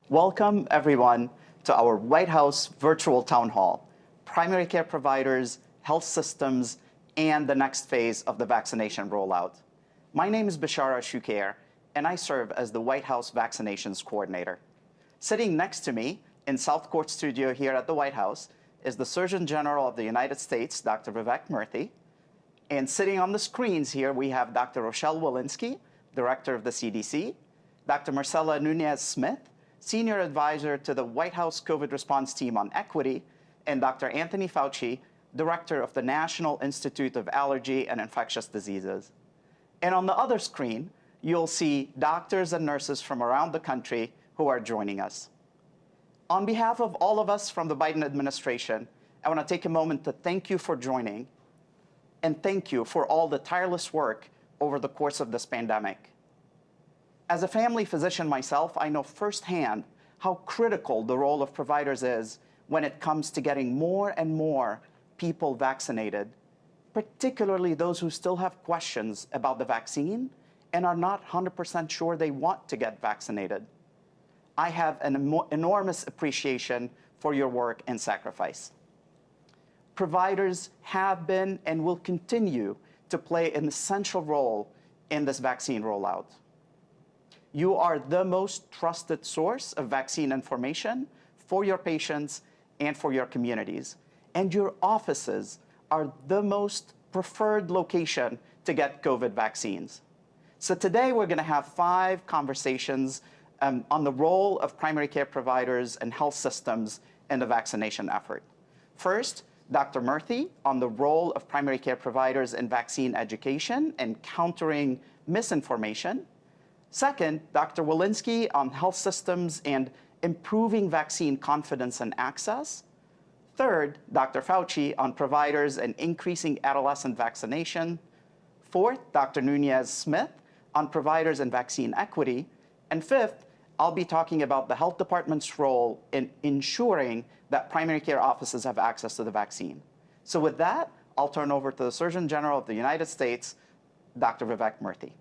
Welcome, everyone, to our White House virtual town hall, primary care providers, health systems, and the next phase of the vaccination rollout. My name is Bishara Shukair, and I serve as the White House Vaccinations Coordinator. Sitting next to me in South Court Studio here at the White House is the Surgeon General of the United States, Dr. Vivek Murthy. And sitting on the screens here, we have Dr. Rochelle Walensky, Director of the CDC, Dr. Marcela Nunez-Smith, Senior Advisor to the White House COVID Response Team on Equity, and Dr. Anthony Fauci, Director of the National Institute of Allergy and Infectious Diseases. And on the other screen, you'll see doctors and nurses from around the country who are joining us. On behalf of all of us from the Biden administration, I want to take a moment to thank you for joining and thank you for all the tireless work over the course of this pandemic. As a family physician myself, I know firsthand how critical the role of providers is when it comes to getting more and more people vaccinated, particularly those who still have questions about the vaccine and are not 100% sure they want to get vaccinated. I have an enormous appreciation for your work and sacrifice. Providers have been and will continue to play an essential role in this vaccine rollout. You are the most trusted source of vaccine information for your patients and for your communities. And your offices are the most preferred location to get COVID vaccines. So today we're going to have 5 conversations on the role of primary care providers and health systems in the vaccination effort. First, Dr. Murthy on the role of primary care providers in vaccine education and countering misinformation. Second, Dr. Walensky on health systems and improving vaccine confidence and access. Third, Dr. Fauci on providers and increasing adolescent vaccination. Fourth, Dr. Nunez-Smith on providers and vaccine equity. And fifth, I'll be talking about the health department's role in ensuring that primary care offices have access to the vaccine. So with that, I'll turn over to the Surgeon General of the United States, Dr. Vivek Murthy.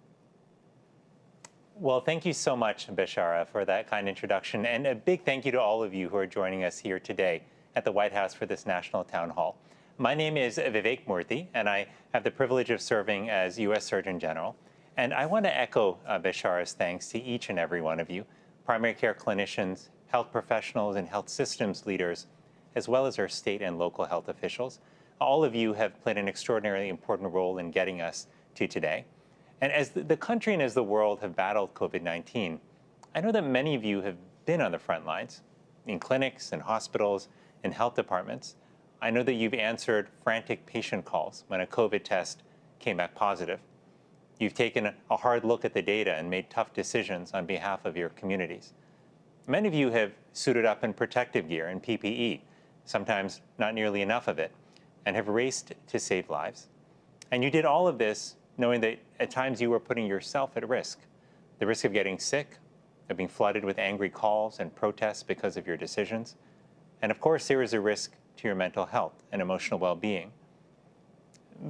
Well, thank you so much, Bishara, for that kind introduction. And a big thank you to all of you who are joining us here today at the White House for this National Town Hall. My name is Vivek Murthy, and I have the privilege of serving as U.S. Surgeon General. And I want to echo Bishara's thanks to each and every one of you, primary care clinicians, health professionals, and health systems leaders, as well as our state and local health officials. All of you have played an extraordinarily important role in getting us to today. And as the country and as the world have battled COVID-19, I know that many of you have been on the front lines, in clinics and hospitals and health departments. I know that you've answered frantic patient calls when a COVID test came back positive. You've taken a hard look at the data and made tough decisions on behalf of your communities. Many of you have suited up in protective gear and PPE, sometimes not nearly enough of it, and have raced to save lives. And you did all of this knowing that at times you were putting yourself at risk, the risk of getting sick, of being flooded with angry calls and protests because of your decisions. And of course, there is a risk to your mental health and emotional well-being.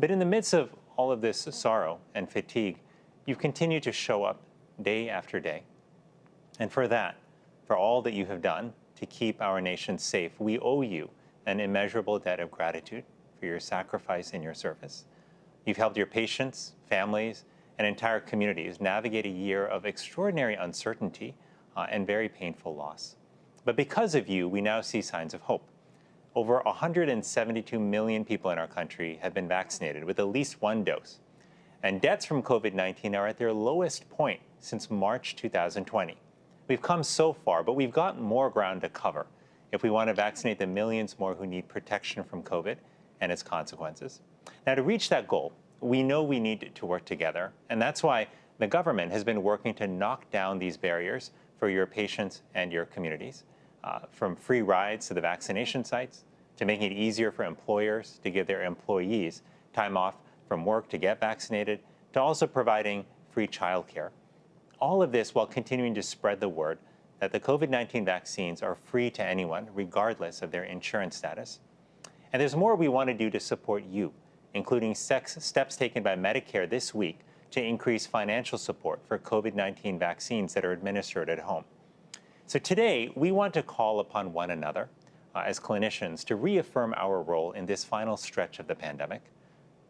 But in the midst of all of this sorrow and fatigue, you've continued to show up day after day. And for that, for all that you have done to keep our nation safe, we owe you an immeasurable debt of gratitude for your sacrifice and your service. You've helped your patients, families, and entire communities navigate a year of extraordinary uncertainty and very painful loss. But because of you, we now see signs of hope. Over 172 million people in our country have been vaccinated with at least 1 dose. And deaths from COVID-19 are at their lowest point since March 2020. We've come so far, but we've got more ground to cover if we want to vaccinate the millions more who need protection from COVID and its consequences. Now, to reach that goal, we know we need to work together, and that's why the government has been working to knock down these barriers for your patients and your communities, from free rides to the vaccination sites, to making it easier for employers to give their employees time off from work to get vaccinated, to also providing free childcare. All of this while continuing to spread the word that the COVID-19 vaccines are free to anyone, regardless of their insurance status. And there's more we want to do to support you, including steps taken by Medicare this week to increase financial support for COVID-19 vaccines that are administered at home. So today, we want to call upon one another as clinicians to reaffirm our role in this final stretch of the pandemic.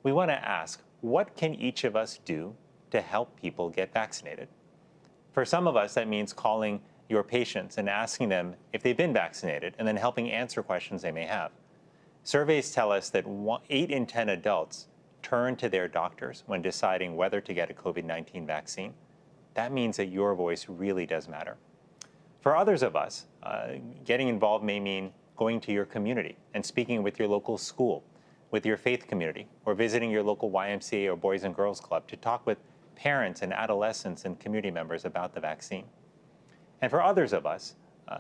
We want to ask, what can each of us do to help people get vaccinated? For some of us, that means calling your patients and asking them if they've been vaccinated and then helping answer questions they may have. Surveys tell us that 8 in 10 adults turn to their doctors when deciding whether to get a COVID-19 vaccine. That means that your voice really does matter. For others of us, getting involved may mean going to your community and speaking with your local school, with your faith community, or visiting your local YMCA or Boys and Girls Club to talk with parents and adolescents and community members about the vaccine. And for others of us,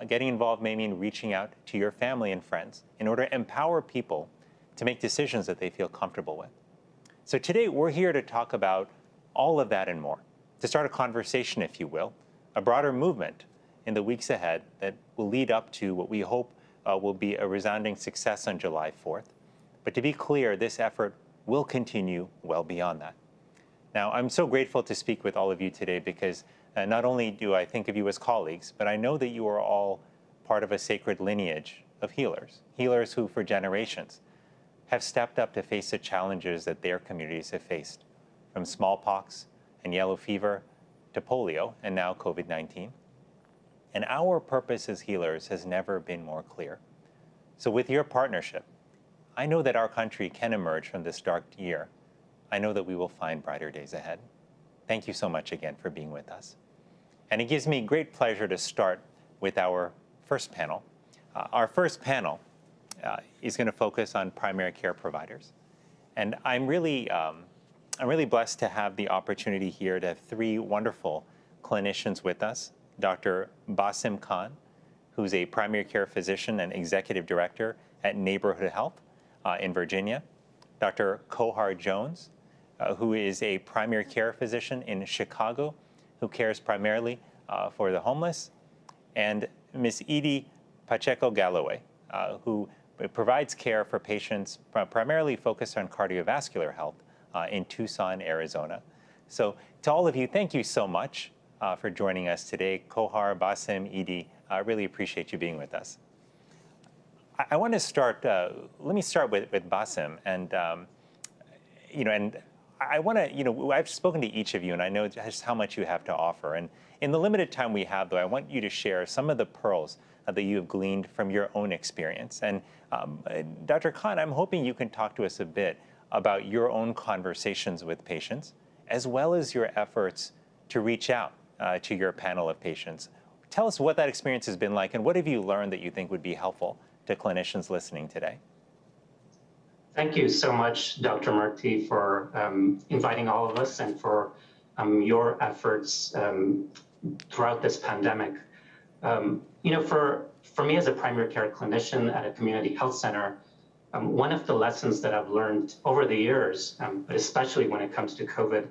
getting involved may mean reaching out to your family and friends in order to empower people to make decisions that they feel comfortable with. So today, we're here to talk about all of that and more, to start a conversation, if you will, a broader movement in the weeks ahead that will lead up to what we hope will be a resounding success on July 4th. But to be clear, this effort will continue well beyond that. Now, I'm so grateful to speak with all of you today because not only do I think of you as colleagues, but I know that you are all part of a sacred lineage of healers who for generations have stepped up to face the challenges that their communities have faced, from smallpox and yellow fever to polio and now COVID-19. And our purpose as healers has never been more clear. So with your partnership, I know that our country can emerge from this dark year. I know that we will find brighter days ahead. Thank you so much again for being with us. And it gives me great pleasure to start with our first panel. Our first panel is going to focus on primary care providers. And I'm really blessed to have the opportunity here to have 3 wonderful clinicians with us. Dr. Basim Khan, who's a primary care physician and executive director at Neighborhood Health in Virginia. Dr. Kohar Jones, who is a primary care physician in Chicago, who cares primarily for the homeless. And Ms. Edie Pacheco-Galloway, who provides care for patients primarily focused on cardiovascular health in Tucson, Arizona. So to all of you, thank you so much for joining us today. Kohar, Basim, Edie, I really appreciate you being with us. I want to start, let me start with Basim. And, and I want to, I've spoken to each of you and I know just how much you have to offer. And in the limited time we have, though, I want you to share some of the pearls that you have gleaned from your own experience. And Dr. Khan, I'm hoping you can talk to us a bit about your own conversations with patients, as well as your efforts to reach out to your panel of patients. Tell us what that experience has been like and what have you learned that you think would be helpful to clinicians listening today? Thank you so much, Dr. Murthy, for inviting all of us and for your efforts throughout this pandemic. For me as a primary care clinician at a community health center, one of the lessons that I've learned over the years, but especially when it comes to COVID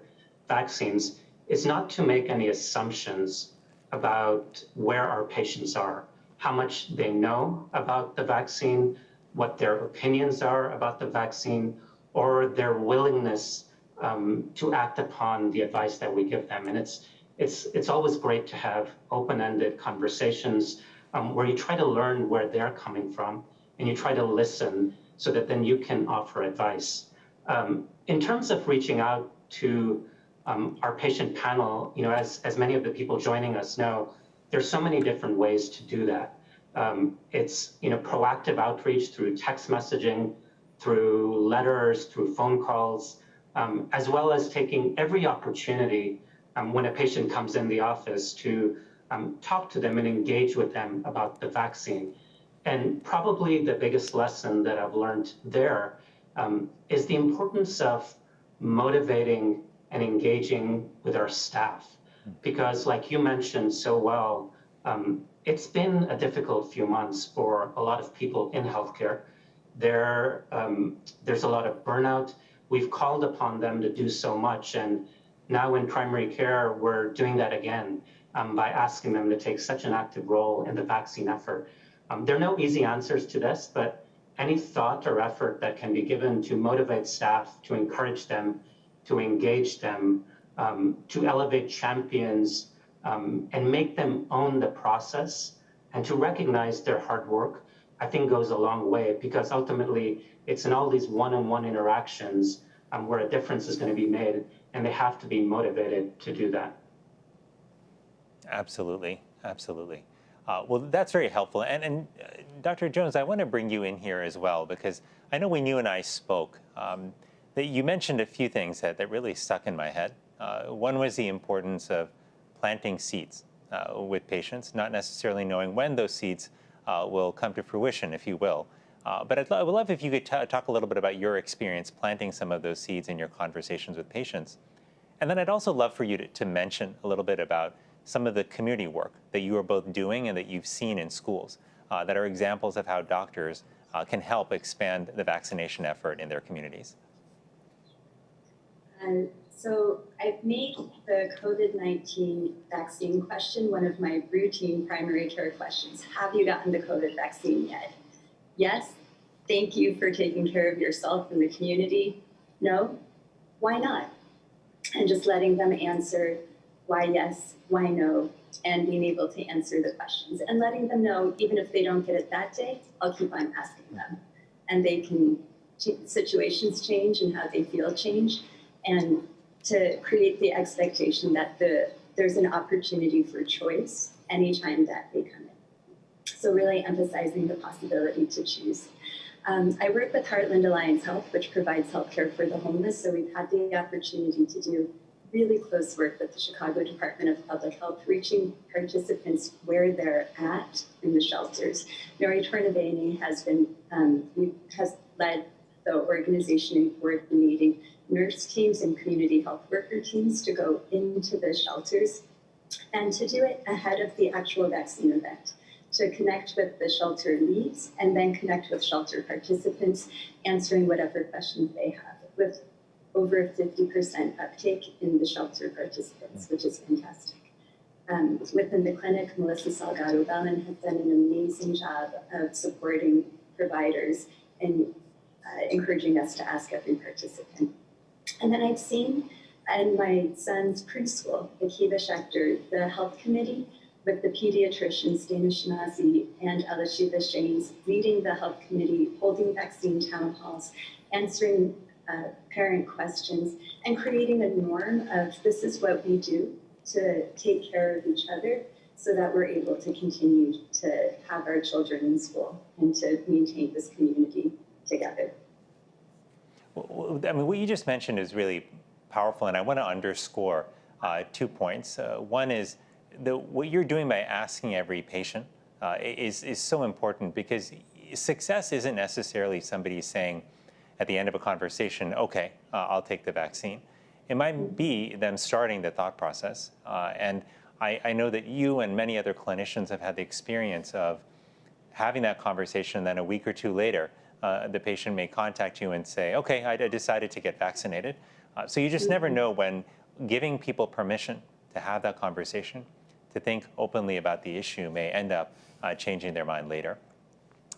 vaccines, is not to make any assumptions about where our patients are, how much they know about the vaccine, what their opinions are about the vaccine, or their willingness to act upon the advice that we give them. And it's always great to have open-ended conversations where you try to learn where they're coming from and you try to listen so that then you can offer advice. In terms of reaching out to our patient panel, as many of the people joining us know, there's so many different ways to do that. It's proactive outreach through text messaging, through letters, through phone calls, as well as taking every opportunity when a patient comes in the office to talk to them and engage with them about the vaccine. And probably the biggest lesson that I've learned there is the importance of motivating and engaging with our staff. Because like you mentioned so well, it's been a difficult few months for a lot of people in healthcare. There's a lot of burnout. We've called upon them to do so much. And now in primary care, we're doing that again by asking them to take such an active role in the vaccine effort. There are no easy answers to this, but any thought or effort that can be given to motivate staff, to encourage them, to engage them, to elevate champions, and make them own the process And to recognize their hard work, I think goes a long way, because ultimately it's in all these one-on-one interactions where a difference is going to be made, and they have to be motivated to do that. Absolutely, absolutely. Well, that's very helpful. And Dr. Jones, I want to bring you in here as well, because I know when you and I spoke, that you mentioned a few things that really stuck in my head. One was the importance of planting seeds with patients, not necessarily knowing when those seeds will come to fruition, if you will. But I would love if you could talk a little bit about your experience planting some of those seeds in your conversations with patients. And then I'd also love for you to mention a little bit about some of the community work that you are both doing and that you've seen in schools that are examples of how doctors can help expand the vaccination effort in their communities. So I've made the COVID-19 vaccine question one of my routine primary care questions. Have you gotten the COVID vaccine yet? Yes. Thank you for taking care of yourself and the community. No. Why not? And just letting them answer why yes, why no, and being able to answer the questions and letting them know, even if they don't get it that day, I'll keep on asking them. And they can, situations change and how they feel change, and to create the expectation that there's an opportunity for choice anytime that they come in. So really emphasizing the possibility to choose. I work with Heartland Alliance Health, which provides healthcare for the homeless. So we've had the opportunity to do really close work with the Chicago Department of Public Health, reaching participants where they're at in the shelters. Mary Tornaveni has led the organization in coordinating nurse teams and community health worker teams to go into the shelters and to do it ahead of the actual vaccine event, to connect with the shelter leads and then connect with shelter participants, answering whatever questions they have, with over 50% uptake in the shelter participants, which is fantastic. Within the clinic, Melissa Salgado-Bellin has done an amazing job of supporting providers and encouraging us to ask every participant. And then I've seen in my son's preschool, the Kiva Schechter, the health committee, with the pediatricians, Dana Shinazi and Elishiva Shanes, leading the health committee, holding vaccine town halls, answering parent questions, and creating a norm of this is what we do to take care of each other so that we're able to continue to have our children in school and to maintain this community together. Well, I mean, what you just mentioned is really powerful, and I want to underscore 2 points. One is what you're doing by asking every patient is so important, because success isn't necessarily somebody saying at the end of a conversation, okay, I'll take the vaccine. It might be them starting the thought process. And I know that you and many other clinicians have had the experience of having that conversation, and then a week or two later, the patient may contact you and say, okay, I decided to get vaccinated. So you just never know when giving people permission to have that conversation, to think openly about the issue, may end up changing their mind later.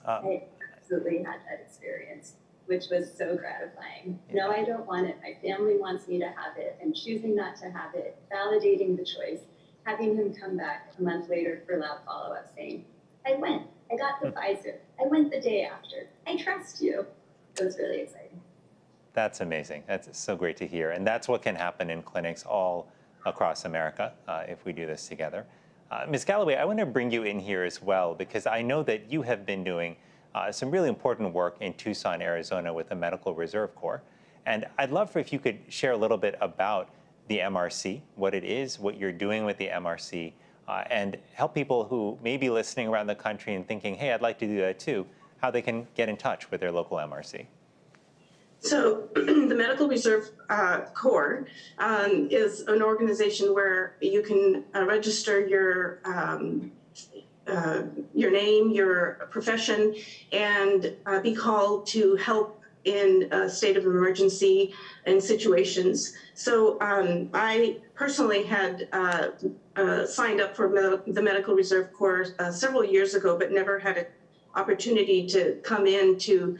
I absolutely had that experience, which was so gratifying. Yeah. No, I don't want it. My family wants me to have it. I'm choosing not to have it, validating the choice, having him come back a month later for lab follow-up saying, I went. I got the Pfizer. I went the day after. I trust you. It was really exciting. That's amazing. That's so great to hear. And that's what can happen in clinics all across America if we do this together. Ms. Galloway, I want to bring you in here as well, because I know that you have been doing some really important work in Tucson, Arizona with the Medical Reserve Corps. And I'd love if you could share a little bit about the MRC, what it is, what you're doing with the MRC, and help people who may be listening around the country and thinking, hey, I'd like to do that too, how they can get in touch with their local MRC. So the Medical Reserve Corps is an organization where you can register your name, your profession, and be called to help in a state of emergency and situations. So I personally had signed up for the Medical Reserve Corps several years ago, but never had an opportunity to come in to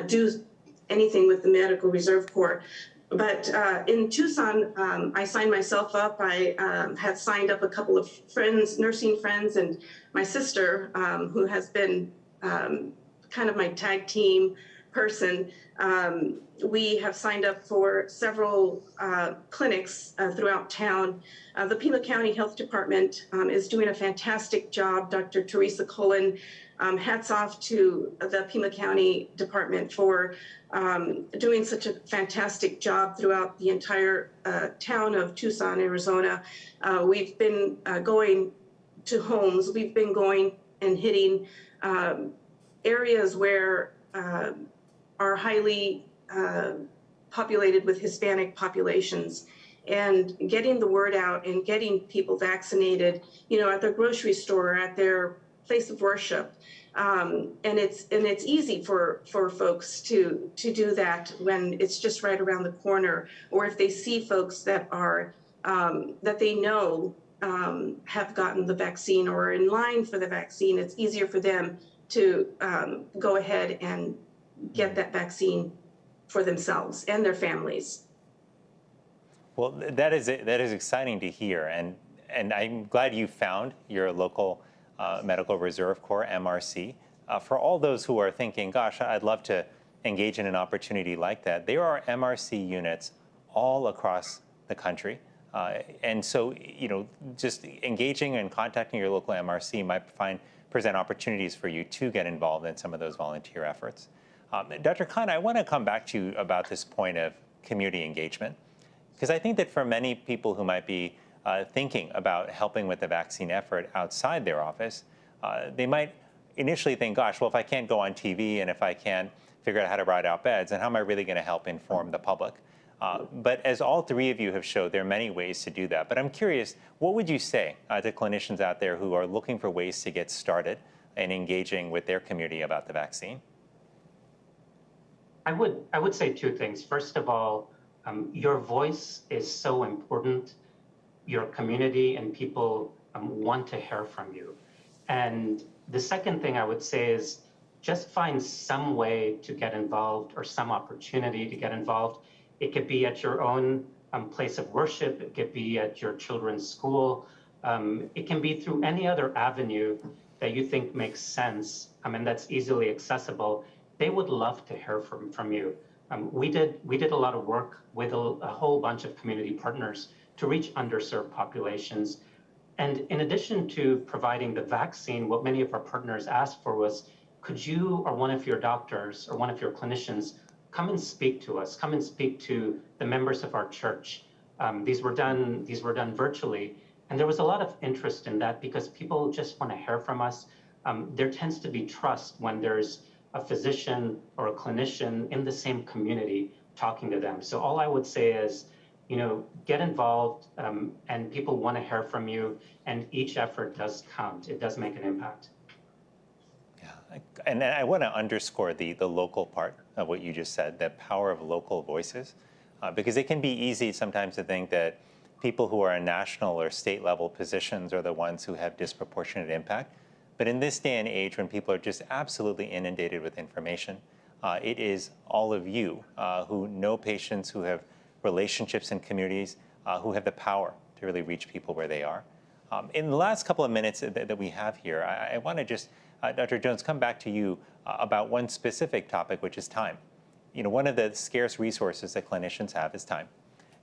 do anything with the Medical Reserve Corps. But in Tucson, I signed myself up. I had signed up a couple of friends, nursing friends, and my sister, who has been kind of my tag team person, we have signed up for several clinics throughout town. The Pima County Health Department is doing a fantastic job. Dr. Teresa Cullen, hats off to the Pima County Department for doing such a fantastic job throughout the entire town of Tucson, Arizona. We've been going to homes. We've been going and hitting areas where are highly populated with Hispanic populations, and getting the word out and getting people vaccinated, you know, at their grocery store or at their place of worship. And it's easy for folks to do that when it's just right around the corner, or if they see folks that are that they know have gotten the vaccine or are in line for the vaccine. It's easier for them to go ahead and get that vaccine for themselves and their families. Well, that is exciting to hear, and I'm glad you found your local Medical Reserve Corps, MRC. For all those who are thinking, gosh, I'd love to engage in an opportunity like that, there are MRC units all across the country. And so, you know, just engaging and contacting your local MRC might present opportunities for you to get involved in some of those volunteer efforts. Dr. Khan, I want to come back to you about this point of community engagement, because I think that for many people who might be thinking about helping with the vaccine effort outside their office, they might initially think, gosh, well, if I can't go on TV and if I can't figure out how to write out beds, then how am I really going to help inform the public? But as all three of you have showed, there are many ways to do that. But I'm curious, what would you say to clinicians out there who are looking for ways to get started in engaging with their community about the vaccine? I would say two things. First of all, your voice is so important. Your community and people want to hear from you. And the second thing I would say is just find some way to get involved or some opportunity to get involved. It could be at your own place of worship. It could be at your children's school. It can be through any other avenue that you think makes sense and that's easily accessible. They would love to hear from you. We did a lot of work with a whole bunch of community partners to reach underserved populations. And in addition to providing the vaccine, what many of our partners asked for was, could you or one of your doctors or one of your clinicians come and speak to us, come and speak to the members of our church. These were done virtually. And there was a lot of interest in that because people just want to hear from us. There tends to be trust when there's a physician or a clinician in the same community talking to them. So all I would say is, you know, get involved and people want to hear from you, and each effort does count. It does make an impact. Yeah, and I want to underscore the local part of what you just said, the power of local voices, because it can be easy sometimes to think that people who are in national or state level positions are the ones who have disproportionate impact. But in this day and age, when people are just absolutely inundated with information, it is all of you who know patients, who have relationships in communities, who have the power to really reach people where they are. In the last couple of minutes that we have here, I want to just, Dr. Jones, come back to you about one specific topic, which is time. You know, one of the scarce resources that clinicians have is time.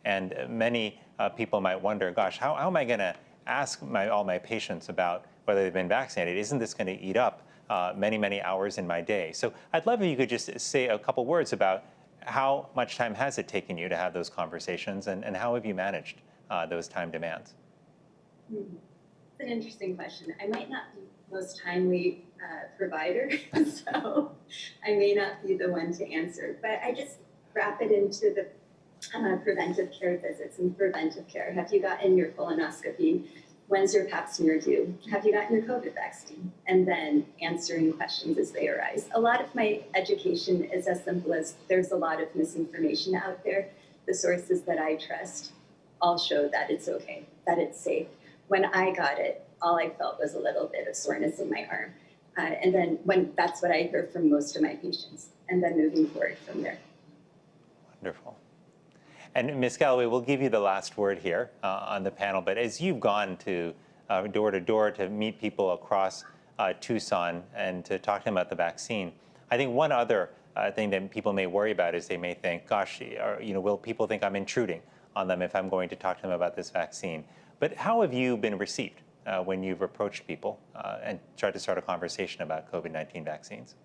And many people might wonder, gosh, how am I going to ask all my patients about whether they've been vaccinated? Isn't this going to eat up many, many hours in my day? So I'd love if you could just say a couple words about how much time has it taken you to have those conversations, and how have you managed those time demands? It's an interesting question. I might not be the most timely provider, so I may not be the one to answer, but I just wrap it into the preventive care visits and preventive care. Have you gotten your colonoscopy? When's your pap smear due? Have you gotten your COVID vaccine? And then answering questions as they arise. A lot of my education is as simple as there's a lot of misinformation out there. The sources that I trust all show that it's okay, that it's safe. When I got it, all I felt was a little bit of soreness in my arm. And then that's what I hear from most of my patients, and then moving forward from there. Wonderful. And Ms. Galloway, we'll give you the last word here on the panel, but as you've gone to door to door to meet people across Tucson and to talk to them about the vaccine. I think one other thing that people may worry about is they may think, gosh, will people think I'm intruding on them if I'm going to talk to them about this vaccine? But how have you been received when you've approached people and tried to start a conversation about COVID-19 vaccines?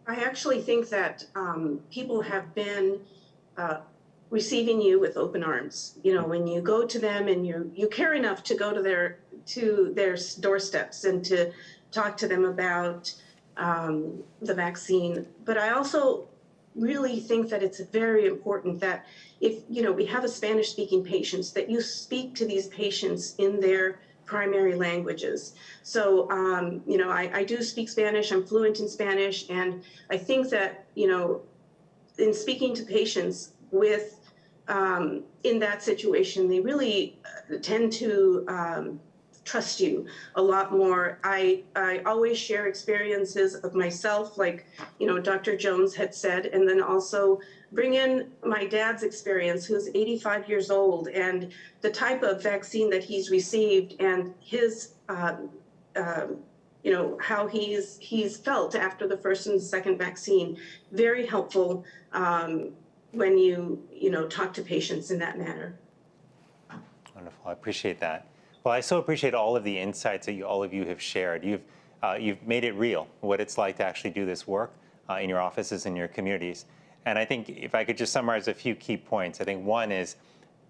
I actually think that people have been receiving you with open arms. You know, when you go to them and you care enough to go to their doorsteps and to talk to them about the vaccine. But I also really think that it's very important that if, we have a Spanish-speaking patients, that you speak to these patients in their primary languages. So, I do speak Spanish, I'm fluent in Spanish, and I think that, in speaking to patients with, in that situation, they really tend to trust you a lot more. I always share experiences of myself, like, Dr. Jones had said, and then also bring in my dad's experience, who's 85 years old, and the type of vaccine that he's received and his, how he's felt after the first and second vaccine. Very helpful when you talk to patients in that manner. Wonderful, I appreciate that. Well, I so appreciate all of the insights that all of you have shared. You've made it real, what it's like to actually do this work in your offices and your communities. And I think if I could just summarize a few key points, I think one is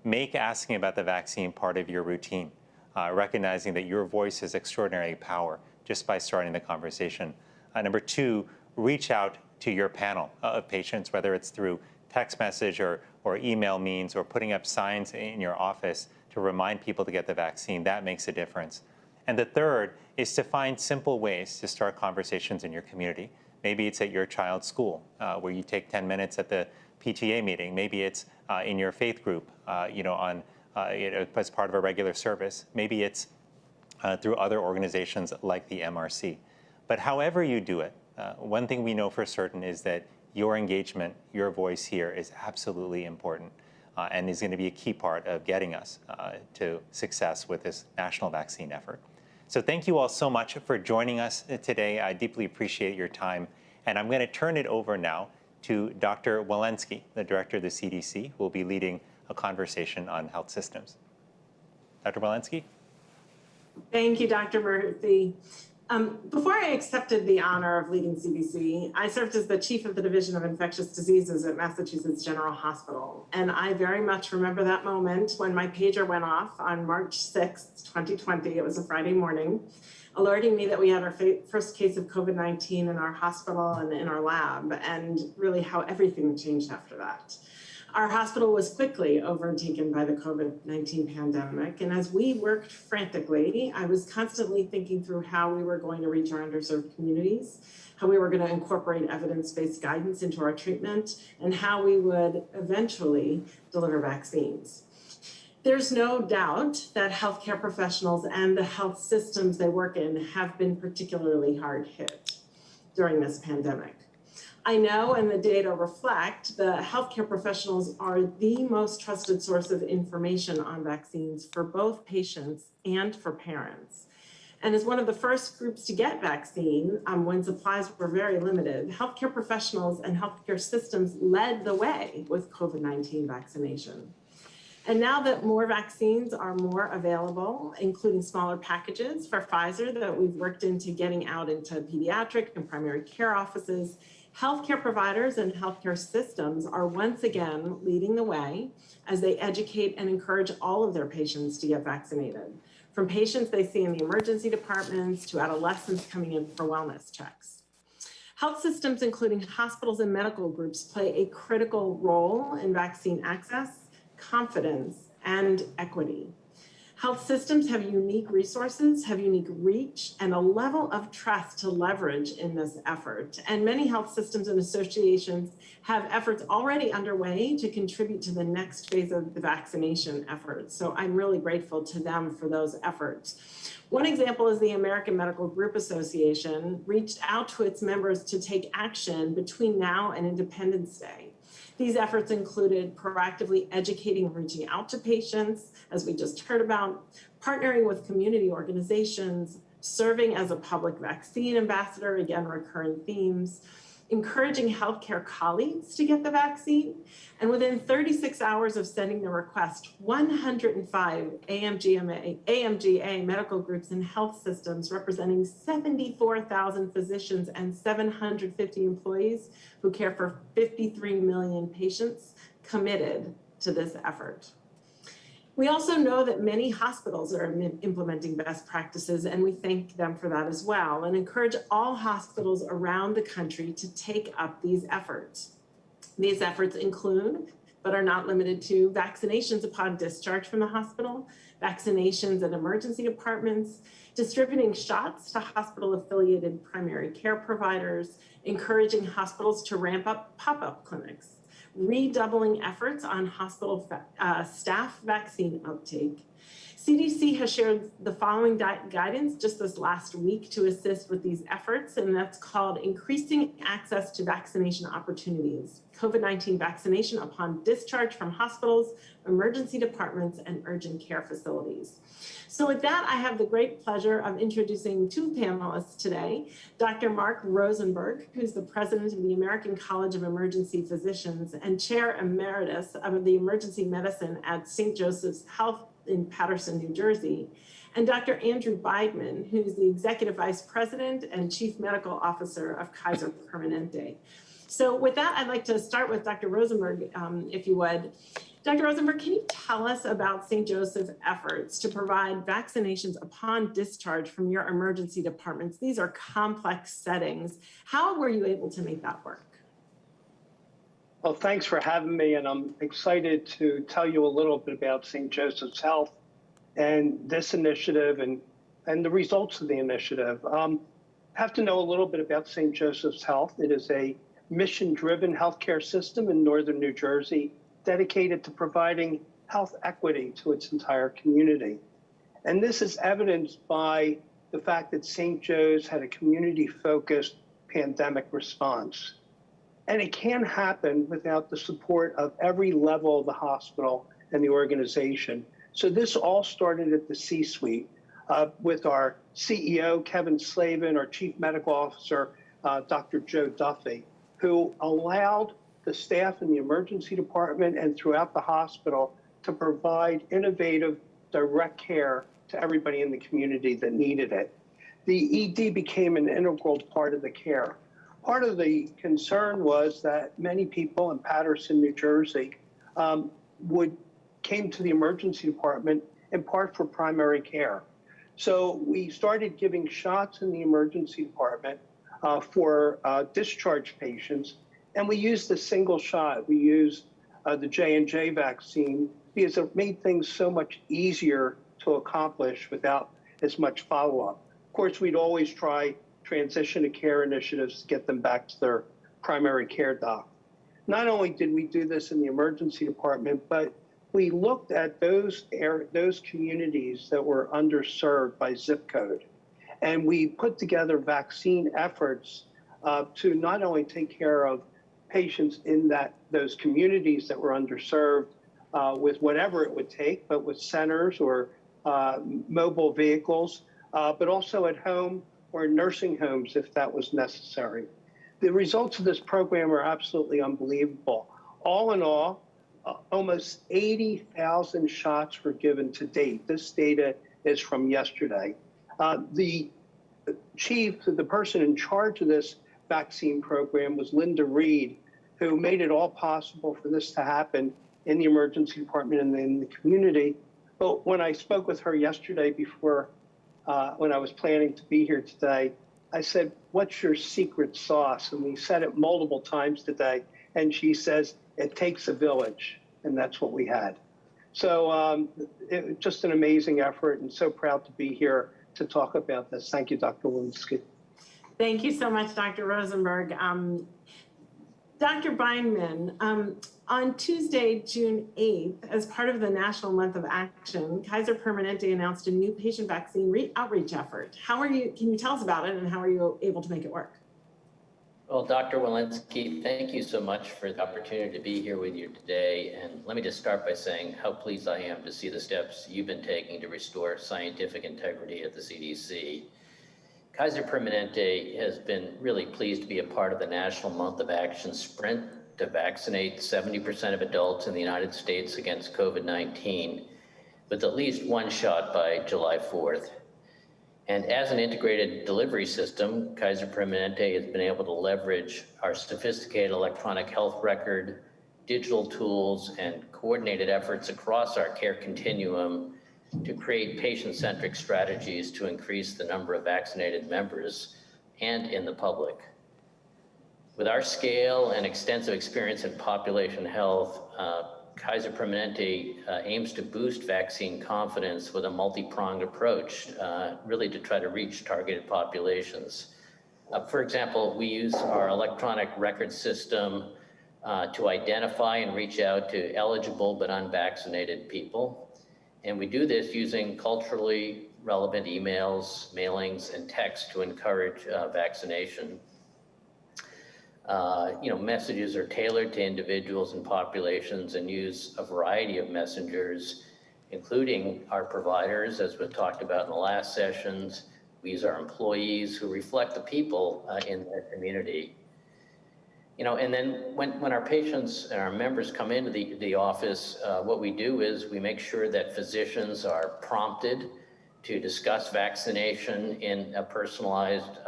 make asking about the vaccine part of your routine, recognizing that your voice has extraordinary power just by starting the conversation. Number two, reach out to your panel of patients, whether it's through text message or email means or putting up signs in your office to remind people to get the vaccine. That makes a difference. And the third is to find simple ways to start conversations in your community. Maybe it's at your child's school, where you take 10 minutes at the PTA meeting. Maybe it's in your faith group, as part of a regular service. Maybe it's through other organizations like the MRC. But however you do it, one thing we know for certain is that your engagement, your voice here is absolutely important and is going to be a key part of getting us to success with this national vaccine effort. So thank you all so much for joining us today. I deeply appreciate your time. And I'm going to turn it over now to Dr. Walensky, the director of the CDC, who will be leading a conversation on health systems. Dr. Walensky? Thank you, Dr. Murthy. Before I accepted the honor of leading CDC, I served as the chief of the Division of Infectious Diseases at Massachusetts General Hospital. And I very much remember that moment when my pager went off on March 6th, 2020. It was a Friday morning, alerting me that we had our first case of COVID-19 in our hospital and in our lab, and really how everything changed after that. Our hospital was quickly overtaken by the COVID-19 pandemic, and as we worked frantically, I was constantly thinking through how we were going to reach our underserved communities, how we were going to incorporate evidence-based guidance into our treatment, and how we would eventually deliver vaccines. There's no doubt that healthcare professionals and the health systems they work in have been particularly hard hit during this pandemic. I know, and the data reflect, the healthcare professionals are the most trusted source of information on vaccines for both patients and for parents. And as one of the first groups to get vaccine, when supplies were very limited, healthcare professionals and healthcare systems led the way with COVID-19 vaccination. And now that more vaccines are more available, including smaller packages for Pfizer that we've worked into getting out into pediatric and primary care offices, healthcare providers and healthcare systems are once again leading the way as they educate and encourage all of their patients to get vaccinated, from patients they see in the emergency departments to adolescents coming in for wellness checks. Health systems, including hospitals and medical groups, play a critical role in vaccine access, confidence, and equity. Health systems have unique resources, have unique reach, and a level of trust to leverage in this effort. And many health systems and associations have efforts already underway to contribute to the next phase of the vaccination effort. So I'm really grateful to them for those efforts. One example is the American Medical Group Association reached out to its members to take action between now and Independence Day. These efforts included proactively educating and reaching out to patients, as we just heard about, partnering with community organizations, serving as a public vaccine ambassador, again, recurring themes, encouraging healthcare colleagues to get the vaccine. And within 36 hours of sending the request, 105 AMGA medical groups and health systems representing 74,000 physicians and 750 employees who care for 53 million patients committed to this effort. We also know that many hospitals are implementing best practices, and we thank them for that as well, and encourage all hospitals around the country to take up these efforts. These efforts include, but are not limited to, vaccinations upon discharge from the hospital, vaccinations at emergency departments, distributing shots to hospital-affiliated primary care providers, encouraging hospitals to ramp up pop-up clinics, redoubling efforts on hospital staff vaccine uptake. CDC has shared the following guidance just this last week to assist with these efforts, and that's called Increasing Access to Vaccination Opportunities, COVID-19 vaccination upon discharge from hospitals, emergency departments, and urgent care facilities. So with that, I have the great pleasure of introducing two panelists today, Dr. Mark Rosenberg, who's the president of the American College of Emergency Physicians and chair emeritus of the emergency medicine at St. Joseph's Health in Paterson, New Jersey, and Dr. Andrew Beidman, who's the executive vice president and chief medical officer of Kaiser Permanente. So with that, I'd like to start with Dr. Rosenberg, if you would. Dr. Rosenberg, can you tell us about St. Joseph's efforts to provide vaccinations upon discharge from your emergency departments? These are complex settings. How were you able to make that work? Well, thanks for having me, and I'm excited to tell you a little bit about St. Joseph's Health and this initiative and the results of the initiative. Have to know a little bit about St. Joseph's Health. It is a mission-driven healthcare system in northern New Jersey dedicated to providing health equity to its entire community. And this is evidenced by the fact that St. Joe's had a community-focused pandemic response. And it can't happen without the support of every level of the hospital and the organization. So this all started at the C-suite with our CEO, Kevin Slavin, our Chief Medical Officer, Dr. Joe Duffy, who allowed the staff in the emergency department and throughout the hospital to provide innovative, direct care to everybody in the community that needed it. The ED became an integral part of the care. Part of the concern was that many people in Paterson, New Jersey, came to the emergency department in part for primary care. So we started giving shots in the emergency department for discharged patients, and we used a single shot. We used the J&J vaccine because it made things so much easier to accomplish without as much follow-up. Of course, we'd always try transition to care initiatives to get them back to their primary care doc. Not only did we do this in the emergency department, but we looked at those communities that were underserved by zip code. And we put together vaccine efforts to not only take care of patients in those communities that were underserved with whatever it would take, but with centers or mobile vehicles, but also at home or in nursing homes if that was necessary. The results of this program are absolutely unbelievable. All in all, almost 80,000 shots were given to date. This data is from yesterday. The person in charge of this vaccine program was Linda Reed, who made it all possible for this to happen in the emergency department and in the community. But when I spoke with her yesterday before when I was planning to be here today, I said, "What's your secret sauce?" And we said it multiple times today. And she says, "It takes a village." And that's what we had. So just an amazing effort, and so proud to be here to talk about this. Thank you, Dr. Lewinsky. Thank you so much, Dr. Rosenberg. Dr. Beidman, on Tuesday, June 8th, as part of the National Month of Action, Kaiser Permanente announced a new patient vaccine outreach effort. Can you tell us about it, and how are you able to make it work? Well, Dr. Walensky, thank you so much for the opportunity to be here with you today. And let me just start by saying how pleased I am to see the steps you've been taking to restore scientific integrity at the CDC. Kaiser Permanente has been really pleased to be a part of the National Month of Action sprint to vaccinate 70% of adults in the United States against COVID-19 with at least one shot by July 4th. And as an integrated delivery system, Kaiser Permanente has been able to leverage our sophisticated electronic health record, digital tools, and coordinated efforts across our care continuum to create patient-centric strategies to increase the number of vaccinated members and in the public. With our scale and extensive experience in population health, Kaiser Permanente aims to boost vaccine confidence with a multi-pronged approach, really to try to reach targeted populations. For example, we use our electronic record system to identify and reach out to eligible but unvaccinated people. And we do this using culturally relevant emails, mailings, and text to encourage vaccination. Messages are tailored to individuals and populations and use a variety of messengers, including our providers, as we talked about in the last sessions. We use our employees who reflect the people in their community. And then when our patients and our members come into the office, what we do is we make sure that physicians are prompted to discuss vaccination in a personalized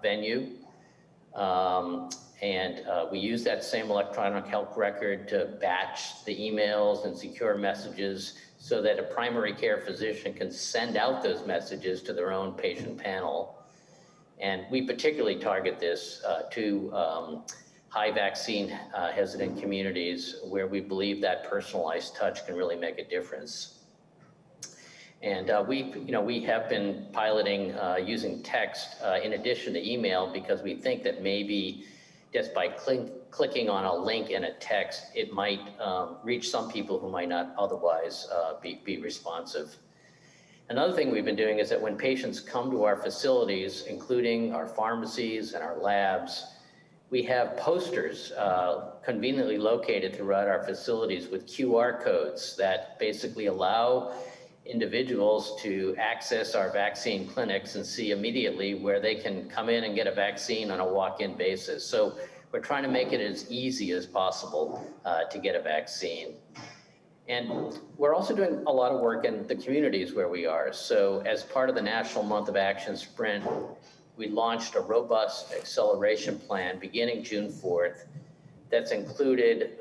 venue. We use that same electronic health record to batch the emails and secure messages so that a primary care physician can send out those messages to their own patient panel. And we particularly target this to high vaccine hesitant communities where we believe that personalized touch can really make a difference. And we have been piloting using text in addition to email because we think that maybe just by clicking on a link in a text, it might reach some people who might not otherwise be responsive. Another thing we've been doing is that when patients come to our facilities, including our pharmacies and our labs, we have posters conveniently located throughout our facilities with QR codes that basically allow individuals to access our vaccine clinics and see immediately where they can come in and get a vaccine on a walk-in basis. So we're trying to make it as easy as possible to get a vaccine. And we're also doing a lot of work in the communities where we are. So as part of the National Month of Action Sprint, we launched a robust acceleration plan beginning June 4th that's included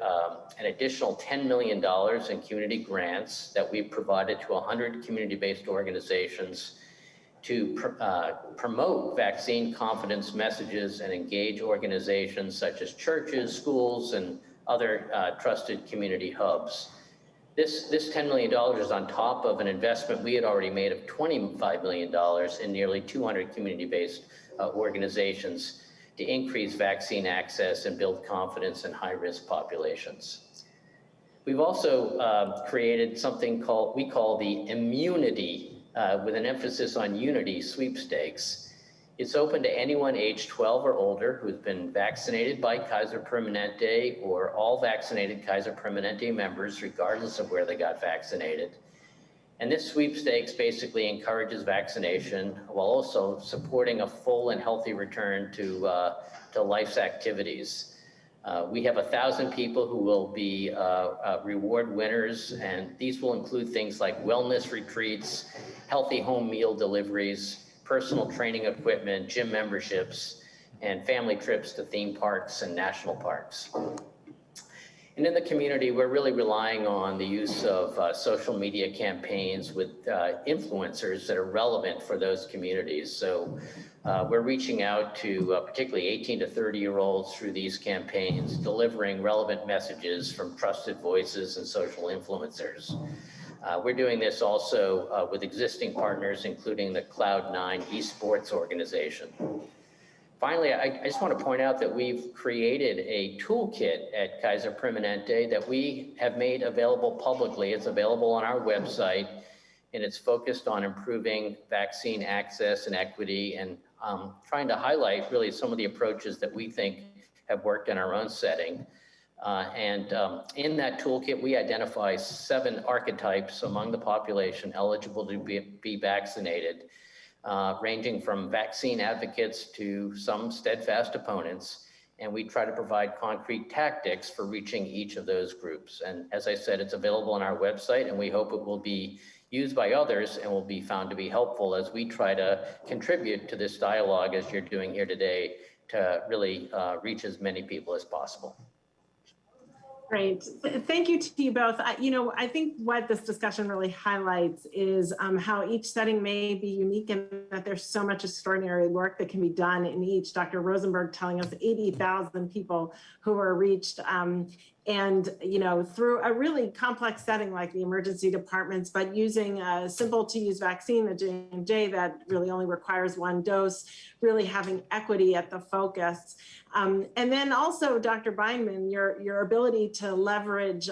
an additional $10 million in community grants that we've provided to 100 community-based organizations to promote vaccine confidence messages and engage organizations such as churches, schools, and other trusted community hubs. This $10 million is on top of an investment we had already made of $25 million in nearly 200 community-based organizations to increase vaccine access and build confidence in high-risk populations. We've also created something we call the Immunity, with an emphasis on unity sweepstakes. It's open to anyone age 12 or older who's been vaccinated by Kaiser Permanente or all vaccinated Kaiser Permanente members, regardless of where they got vaccinated. And this sweepstakes basically encourages vaccination while also supporting a full and healthy return to life's activities. We have 1,000 people who will be reward winners, and these will include things like wellness retreats, healthy home meal deliveries, personal training equipment, gym memberships, and family trips to theme parks and national parks. And in the community, we're really relying on the use of social media campaigns with influencers that are relevant for those communities. So we're reaching out to particularly 18 to 30-year-olds through these campaigns, delivering relevant messages from trusted voices and social influencers. We're doing this also with existing partners, including the Cloud9 esports organization. Finally, I just want to point out that we've created a toolkit at Kaiser Permanente that we have made available publicly. It's available on our website, and it's focused on improving vaccine access and equity and trying to highlight really some of the approaches that we think have worked in our own setting. In that toolkit, we identify 7 archetypes among the population eligible to be vaccinated, ranging from vaccine advocates to some steadfast opponents. And we try to provide concrete tactics for reaching each of those groups. And as I said, it's available on our website, and we hope it will be used by others and will be found to be helpful as we try to contribute to this dialogue as you're doing here today to really reach as many people as possible. Great. Thank you to you both. I think what this discussion really highlights is how each setting may be unique and that there's so much extraordinary work that can be done in each. Dr. Rosenberg telling us 80,000 people who were reached and through a really complex setting like the emergency departments, but using a simple to use vaccine, the J&J, that really only requires 1 dose, really having equity at the focus. And then also, Dr. Beinman, your ability to leverage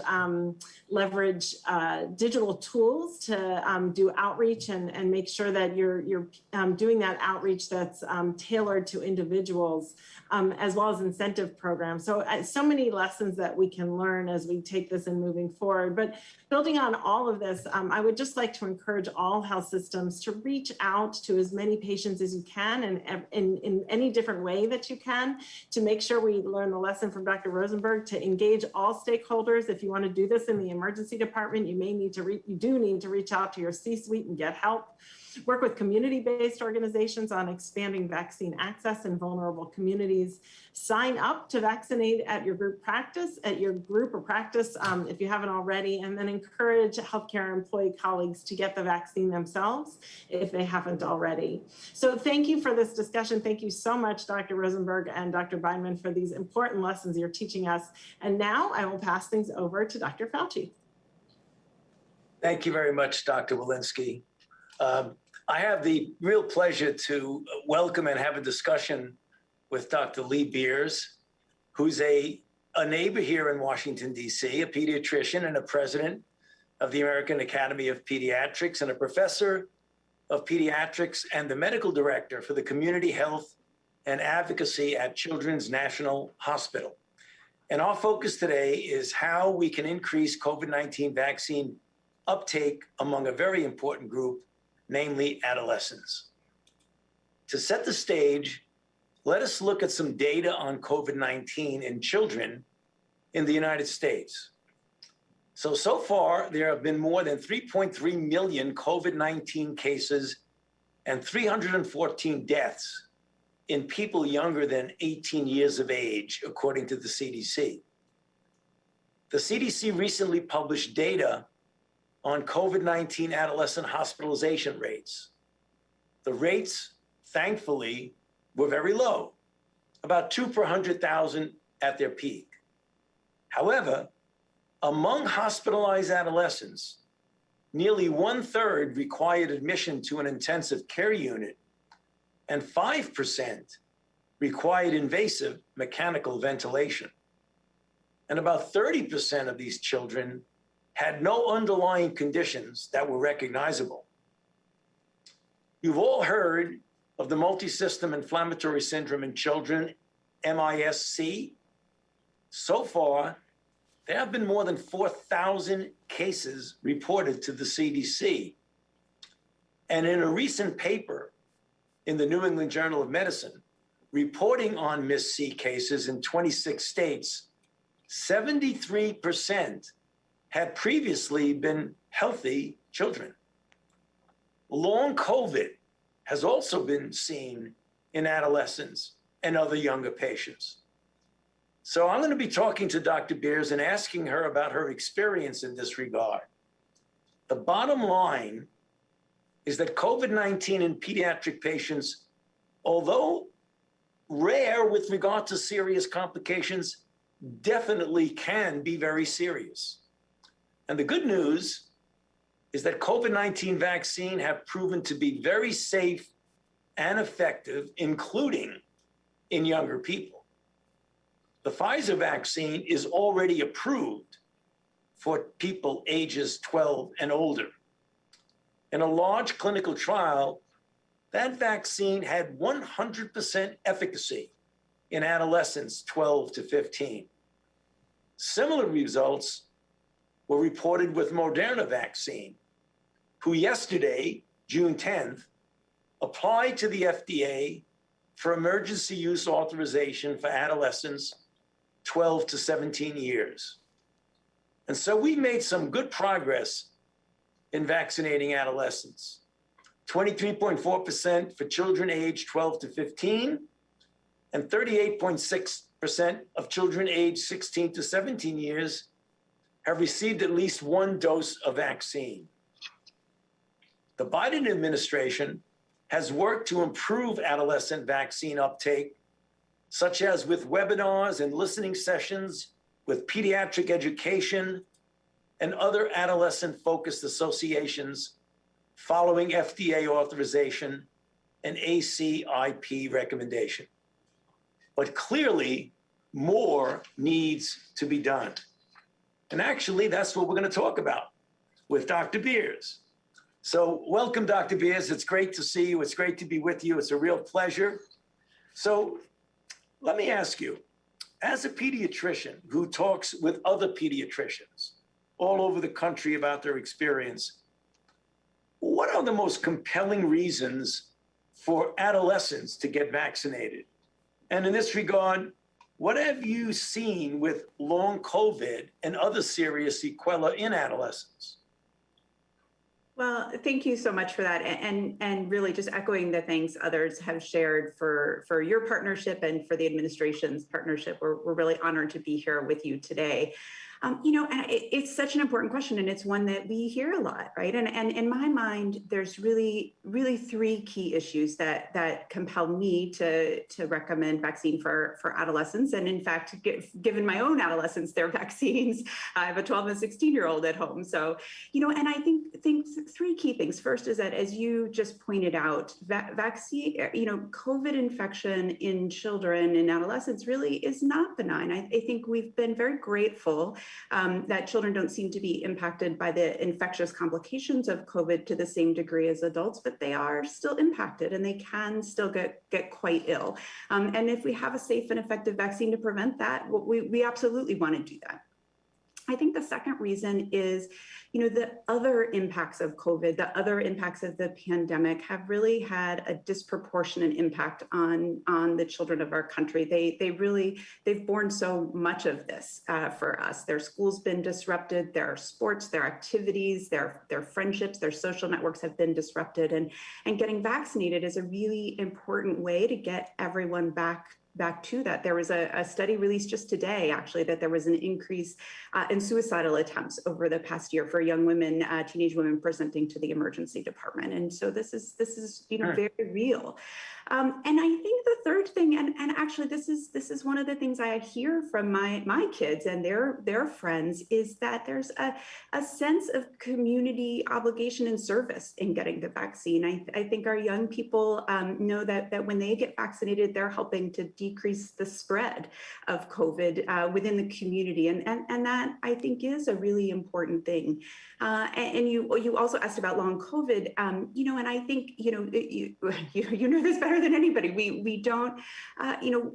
digital tools to do outreach and make sure that you're doing that outreach that's tailored to individuals, as well as incentive programs. So many lessons that we can learn as we take this and moving forward. But building on all of this, I would just like to encourage all health systems to reach out to as many patients as you can and in any different way that you can, to make sure we learn the lesson from Dr. Rosenberg, to engage all stakeholders. If you want to do this in the emergency department, you do need to reach out to your C-suite and get help. Work with community-based organizations on expanding vaccine access in vulnerable communities. Sign up to vaccinate at your group or practice if you haven't already, and then encourage healthcare employee colleagues to get the vaccine themselves if they haven't already. So thank you for this discussion. Thank you so much, Dr. Rosenberg and Dr. Beinman, for these important lessons you're teaching us. And now I will pass things over to Dr. Fauci. Thank you very much, Dr. Walensky. I have the real pleasure to welcome and have a discussion with Dr. Lee Beers, who's a neighbor here in Washington, D.C., a pediatrician and a president of the American Academy of Pediatrics and a professor of pediatrics and the medical director for the community health and advocacy at Children's National Hospital. And our focus today is how we can increase COVID-19 vaccine uptake among a very important group, namely adolescents. To set the stage, let us look at some data on COVID-19 in children in the United States. So far, there have been more than 3.3 million COVID-19 cases and 314 deaths in people younger than 18 years of age, according to the CDC. The CDC recently published data on COVID-19 adolescent hospitalization rates. The rates, thankfully, were very low, about 2 per 100,000 at their peak. However, among hospitalized adolescents, nearly 1/3 required admission to an intensive care unit, and 5% required invasive mechanical ventilation. And about 30% of these children had no underlying conditions that were recognizable. You've all heard of the multisystem inflammatory syndrome in children, MIS-C. So far, there have been more than 4,000 cases reported to the CDC. And in a recent paper in the New England Journal of Medicine, reporting on MIS-C cases in 26 states, 73% had previously been healthy children. Long COVID has also been seen in adolescents and other younger patients. So I'm going to be talking to Dr. Beers and asking her about her experience in this regard. The bottom line is that COVID-19 in pediatric patients, although rare with regard to serious complications, definitely can be very serious. And the good news is that COVID-19 vaccine have proven to be very safe and effective, including in younger people. The Pfizer vaccine is already approved for people ages 12 and older. In a large clinical trial, that vaccine had 100% efficacy in adolescents 12 to 15. Similar results were reported with Moderna vaccine, who yesterday, June 10th, applied to the FDA for emergency use authorization for adolescents 12 to 17 years. And so we made some good progress in vaccinating adolescents. 23.4% for children aged 12 to 15, and 38.6% of children aged 16 to 17 years have received at least one dose of vaccine. The Biden administration has worked to improve adolescent vaccine uptake, such as with webinars and listening sessions, with pediatric education, and other adolescent-focused associations following FDA authorization and ACIP recommendation. But clearly, more needs to be done. And actually, that's what we're going to talk about with Dr. Beers. So welcome, Dr. Beers. It's great to see you. It's great to be with you. It's a real pleasure. So let me ask you, as a pediatrician who talks with other pediatricians all over the country about their experience, what are the most compelling reasons for adolescents to get vaccinated? And in this regard, what have you seen with long COVID and other serious sequelae in adolescents? Well, thank you so much for that. And really just echoing the thanks others have shared for your partnership and for the administration's partnership. We're really honored to be here with you today. And it's such an important question, and it's one that we hear a lot, right? And in my mind, there's really three key issues that compel me to recommend vaccine for adolescents. And in fact, given my own adolescents, their vaccines, I have a 12 and 16-year-old at home. So, and I think three key things. First is that, as you just pointed out, vaccine, COVID infection in children and adolescents really is not benign. I think we've been very grateful that children don't seem to be impacted by the infectious complications of COVID to the same degree as adults, but they are still impacted and they can still get quite ill. And if we have a safe and effective vaccine to prevent that, we absolutely want to do that. I think the second reason is, the other impacts of COVID, the other impacts of the pandemic have really had a disproportionate impact on the children of our country. They've borne so much of this for us. Their school's been disrupted, their sports, their activities, their friendships, their social networks have been disrupted. And getting vaccinated is a really important way to get everyone back to that. There was a study released just today, actually, that there was an increase in suicidal attempts over the past year for young women, teenage women presenting to the emergency department. And so this is very real. And I think the third thing, and actually this is one of the things I hear from my kids and their friends, is that there's a sense of community obligation and service in getting the vaccine. I think our young people know that when they get vaccinated, they're helping to decrease the spread of COVID within the community. And that, I think, is a really important thing. And you also asked about long COVID, and I think, you know this better than anybody. We don't,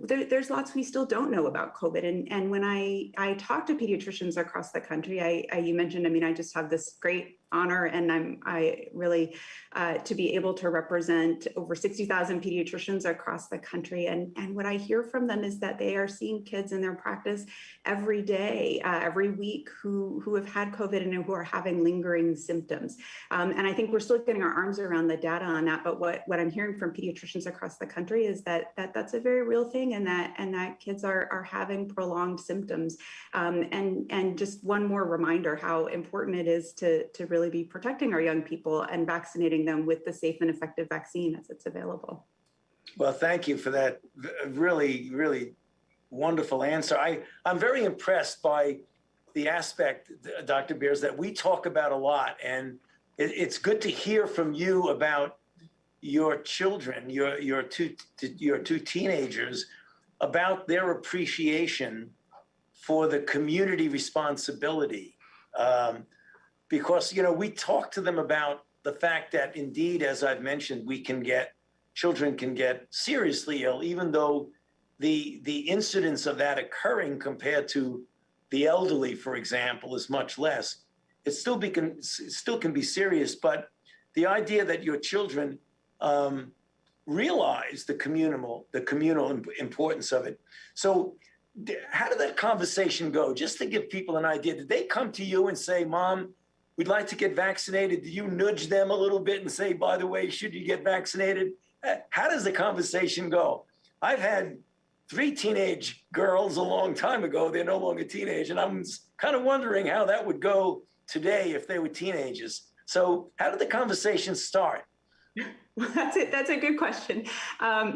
there's lots we still don't know about COVID. And when I talk to pediatricians across the country, you mentioned, I just have this great honor, and I really to be able to represent over 60,000 pediatricians across the country. And what I hear from them is that they are seeing kids in their practice every day, every week, who have had COVID and who are having lingering symptoms. And I think we're still getting our arms around the data on that. But what I'm hearing from pediatricians across the country is that's a very real thing, and that kids are having prolonged symptoms. And just one more reminder how important it is to really be protecting our young people and vaccinating them with the safe and effective vaccine as it's available. Well, thank you for that really, really wonderful answer. I'm very impressed by the aspect, Dr. Beers, that we talk about a lot. And it's good to hear from you about your children, your two teenagers, about their appreciation for the community responsibility. Because, we talk to them about the fact that indeed, as I've mentioned, we can get children can get seriously ill, even though the incidence of that occurring compared to the elderly, for example, is much less. It still can be serious, but the idea that your children realize the communal importance of it. So how did that conversation go? Just to give people an idea, did they come to you and say, Mom, we'd like to get vaccinated? Did you nudge them a little bit and say, by the way, should you get vaccinated? How does the conversation go? I've had 3 teenage girls a long time ago. They're no longer teenage. And I'm kind of wondering how that would go today if they were teenagers. So how did the conversation start? Well, that's a good question.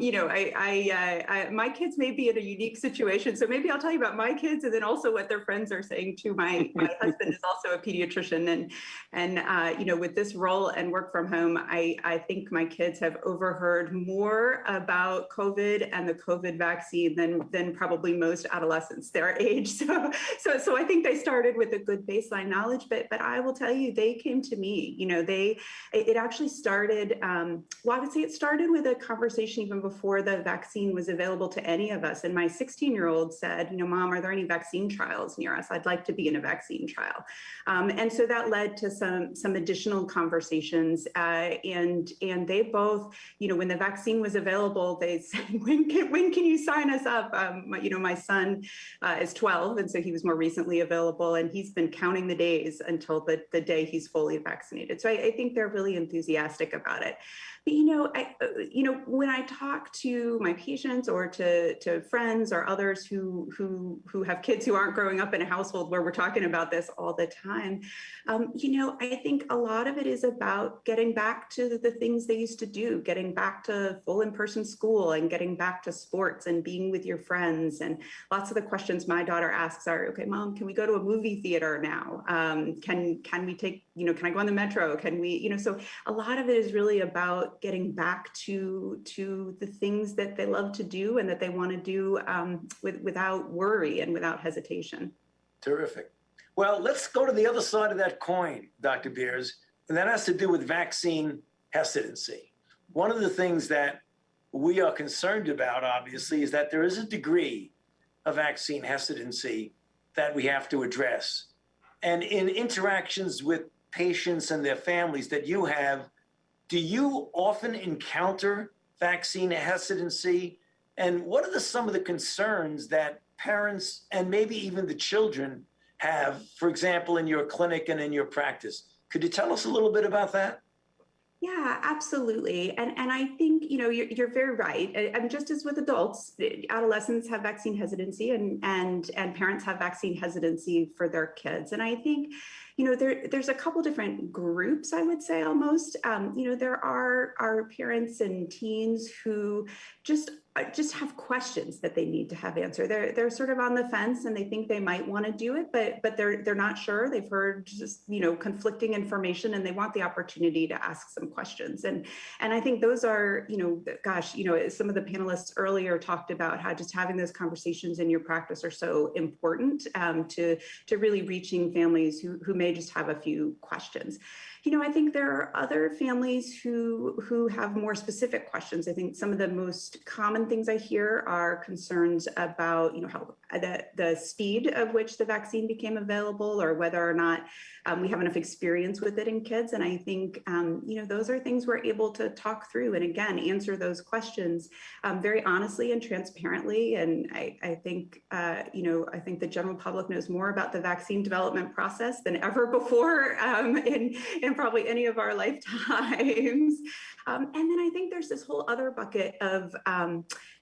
You know, my kids may be in a unique situation, so maybe I'll tell you about my kids and then also what their friends are saying too. My husband is also a pediatrician, and you know, with this role and work from home, I think my kids have overheard more about COVID and the COVID vaccine than probably most adolescents their age. So I think they started with a good baseline knowledge, but I will tell you, they came to me. You know, it actually started. Well, I would say it started with a conversation even before the vaccine was available to any of us. And my 16-year-old said, you know, Mom, are there any vaccine trials near us? I'd like to be in a vaccine trial. And so that led to some additional conversations. And they both, you know, when the vaccine was available, they said, when can you sign us up? You know, my son is 12, and so he was more recently available, and he's been counting the days until the day he's fully vaccinated. So I think they're really enthusiastic about it. But, you know, when I talk to my patients or to friends or others who have kids who aren't growing up in a household where we're talking about this all the time, you know, I think a lot of it is about getting back to the things they used to do, getting back to full in-person school and getting back to sports and being with your friends. And lots of the questions my daughter asks are, okay, Mom, can we go to a movie theater now? Can we take, you know, can I go on the metro? Can we, you know, so a lot of it is really about getting back to the things that they love to do and that they want to do without worry and without hesitation. Terrific. Well, let's go to the other side of that coin, Dr. Beers, and that has to do with vaccine hesitancy. One of the things that we are concerned about, obviously, is that there is a degree of vaccine hesitancy that we have to address. And in interactions with patients and their families that you have, do you often encounter vaccine hesitancy? And what are some of the concerns that parents and maybe even the children have, for example, in your clinic and in your practice? Could you tell us a little bit about that? Yeah, absolutely. And I think, you know, you're very right. And just as with adults, adolescents have vaccine hesitancy and parents have vaccine hesitancy for their kids. And I think, you know, there's a couple different groups, I would say almost. You know, there are parents and teens who just have questions that they need to have answered. They're sort of on the fence and they think they might want to do it, but they're not sure. They've heard just, you know, conflicting information and they want the opportunity to ask some questions. And I think those are, you know, gosh, you know, some of the panelists earlier talked about how just having those conversations in your practice are so important to really reaching families who may just have a few questions. You know, I think there are other families who have more specific questions. I think some of the most common things I hear are concerns about, you know, how the speed of which the vaccine became available or whether or not we have enough experience with it in kids. And I think, you know, those are things we're able to talk through and again, answer those questions very honestly and transparently. And I think, you know, I think the general public knows more about the vaccine development process than ever before in probably any of our lifetimes. And then I think there's this whole other bucket of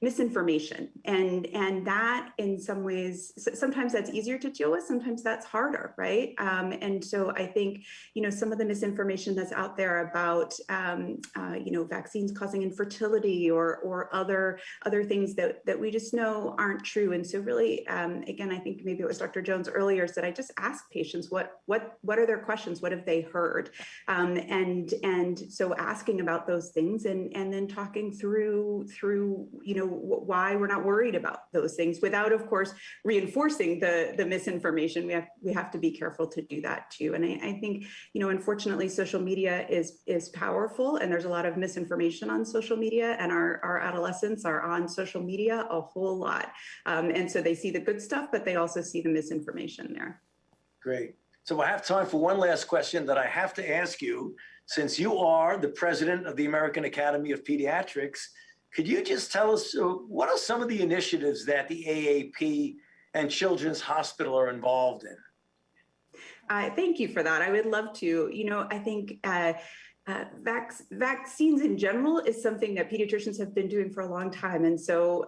misinformation. And that in some ways, sometimes that's easier to deal with, sometimes that's harder, right? And so I think, you know, some of the misinformation that's out there about, you know, vaccines causing infertility or other things that we just know aren't true. And so really, again, I think maybe it was Dr. Jones earlier said, I just ask patients, what what are their questions? What have they heard? And so asking about those things and then talking through, why we're not worried about those things without, of course, reinforcing the misinformation. We have to be careful to do that too. And I think, unfortunately, social media is powerful, and there's a lot of misinformation on social media, and our adolescents are on social media a whole lot. And so they see the good stuff, but they also see the misinformation there. Great. So I have time for one last question that I have to ask you. Since you are the president of the American Academy of Pediatrics, could you just tell us what are some of the initiatives that the AAP and Children's Hospital are involved in? Thank you for that. I would love to. I think vaccines in general is something that pediatricians have been doing for a long time, and so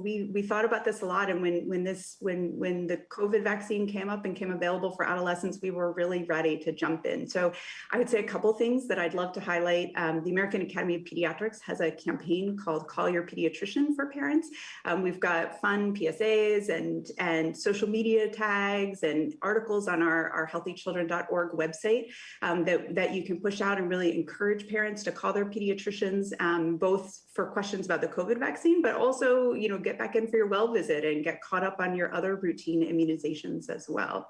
we thought about this a lot. And when the COVID vaccine came up and came available for adolescents, we were really ready to jump in. So I would say a couple things that I'd love to highlight. The American Academy of Pediatrics has a campaign called "Call Your Pediatrician" for parents. We've got fun PSAs and social media tags and articles on our healthychildren.org website that you can push out and really encourage parents to call their pediatricians, both for questions about the COVID vaccine, but also, get back in for your well visit and get caught up on your other routine immunizations as well.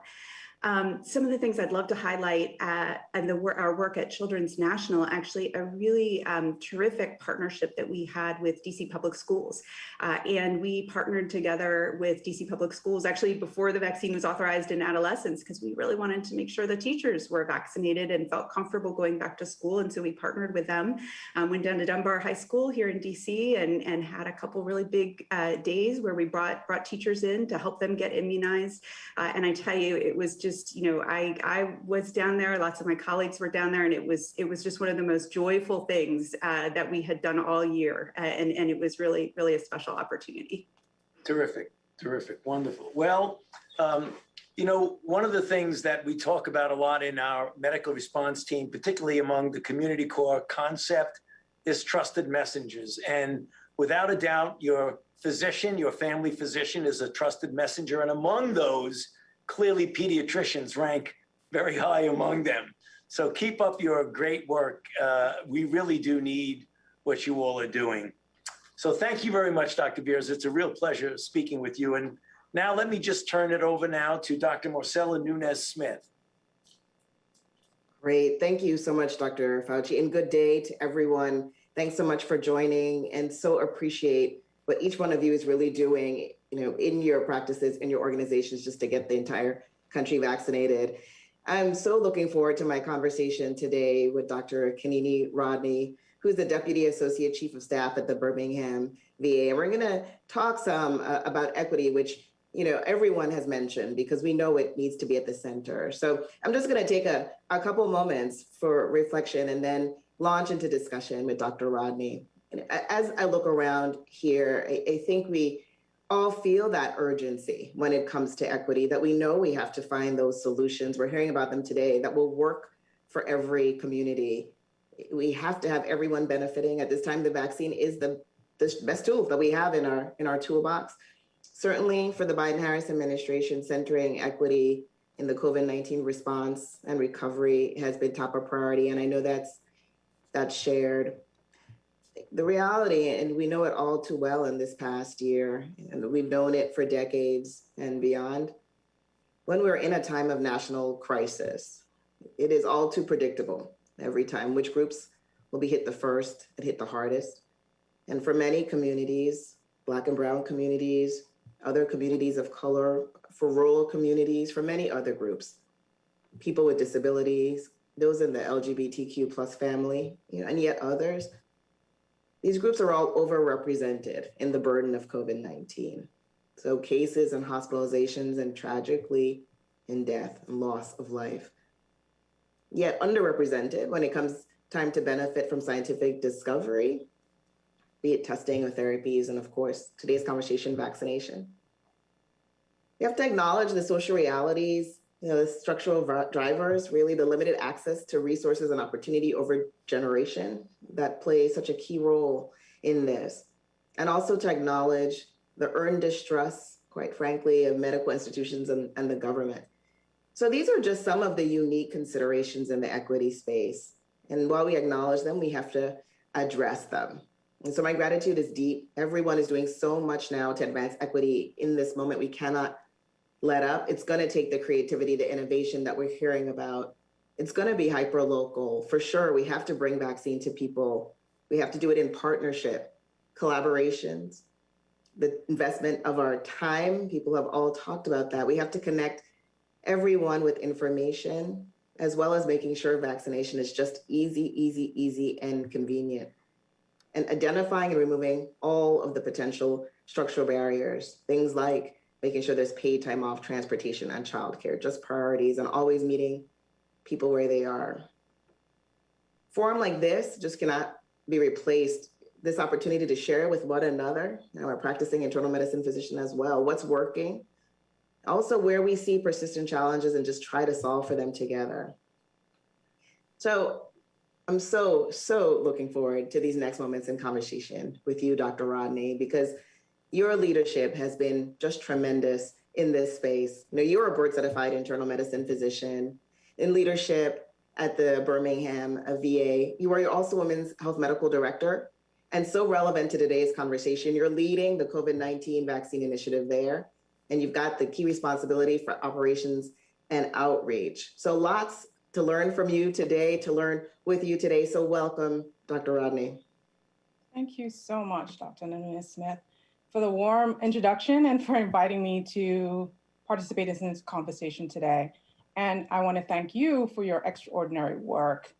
Some of the things I'd love to highlight and our work at Children's National, actually a really terrific partnership that we had with DC Public Schools. And we partnered together with DC Public Schools actually before the vaccine was authorized in adolescents, because we really wanted to make sure the teachers were vaccinated and felt comfortable going back to school. And so we partnered with them, went down to Dunbar High School here in DC and had a couple really big days where we brought teachers in to help them get immunized. And I tell you, it was just, I was down there, lots of my colleagues were down there, and it was just one of the most joyful things that we had done all year. And it was really, really a special opportunity. Terrific, wonderful. Well, one of the things that we talk about a lot in our medical response team, particularly among the community core concept, is trusted messengers. And without a doubt, your physician, your family physician, is a trusted messenger. And among those, clearly pediatricians rank very high among them. So keep up your great work. We really do need what you all are doing. So thank you very much, Dr. Beers. It's a real pleasure speaking with you. And now let me just turn it over now to Dr. Marcela Nunez-Smith. Great. Thank you so much, Dr. Fauci, and good day to everyone. Thanks so much for joining, and so appreciate what each one of you is really doing, in your practices, in your organizations, just to get the entire country vaccinated. I'm so looking forward to my conversation today with Dr. Kanini Rodney, who's the Deputy Associate Chief of Staff at the Birmingham VA. And we're going to talk some about equity, which, everyone has mentioned, because we know it needs to be at the center. So I'm just going to take a couple moments for reflection and then launch into discussion with Dr. Rodney. And as I look around here, I think we all feel that urgency when it comes to equity, that we know we have to find those solutions. We're hearing about them today that will work for every community. We have to have everyone benefiting. At this time, the vaccine is the best tool that we have in our toolbox. Certainly for the Biden-Harris administration, centering equity in the COVID-19 response and recovery has been top of priority. And I know that's shared. The reality, and we know it all too well in this past year, and we've known it for decades and beyond, when we're in a time of national crisis, it is all too predictable every time which groups will be hit the first and hit the hardest. And for many communities, Black and Brown communities, other communities of color, for rural communities, for many other groups, people with disabilities, those in the LGBTQ plus family, and yet others, these groups are all overrepresented in the burden of COVID-19. So cases and hospitalizations, and tragically in death and loss of life. Yet underrepresented when it comes time to benefit from scientific discovery, be it testing or therapies, and of course, today's conversation, vaccination. We have to acknowledge the social realities, the structural drivers, really the limited access to resources and opportunity over generation that play such a key role in this. And also to acknowledge the earned distrust, quite frankly, of medical institutions and the government. So these are just some of the unique considerations in the equity space. And while we acknowledge them, we have to address them. And so my gratitude is deep. Everyone is doing so much now to advance equity in this moment. We cannot let up. It's going to take the creativity, the innovation that we're hearing about. It's going to be hyper-local. For sure, we have to bring vaccine to people. We have to do it in partnership, collaborations, the investment of our time. People have all talked about that. We have to connect everyone with information, as well as making sure vaccination is just easy, and convenient. And identifying and removing all of the potential structural barriers, things like making sure there's paid time off, transportation, and childcare, just priorities, and always meeting people where they are. Forum like this just cannot be replaced. This opportunity to share with one another, now we're practicing internal medicine physician as well, what's working, also where we see persistent challenges and just try to solve for them together. So I'm so looking forward to these next moments in conversation with you, Dr. Rodney, because your leadership has been just tremendous in this space. You know, you're a board certified internal medicine physician in leadership at the Birmingham VA. You are also Women's Health Medical Director, and so relevant to today's conversation. You're leading the COVID-19 vaccine initiative there, and you've got the key responsibility for operations and outreach. So lots to learn from you today, to learn with you today. So welcome, Dr. Rodney. Thank you so much, Dr. Nunez-Smith, for the warm introduction and for inviting me to participate in this conversation today. And I want to thank you for your extraordinary work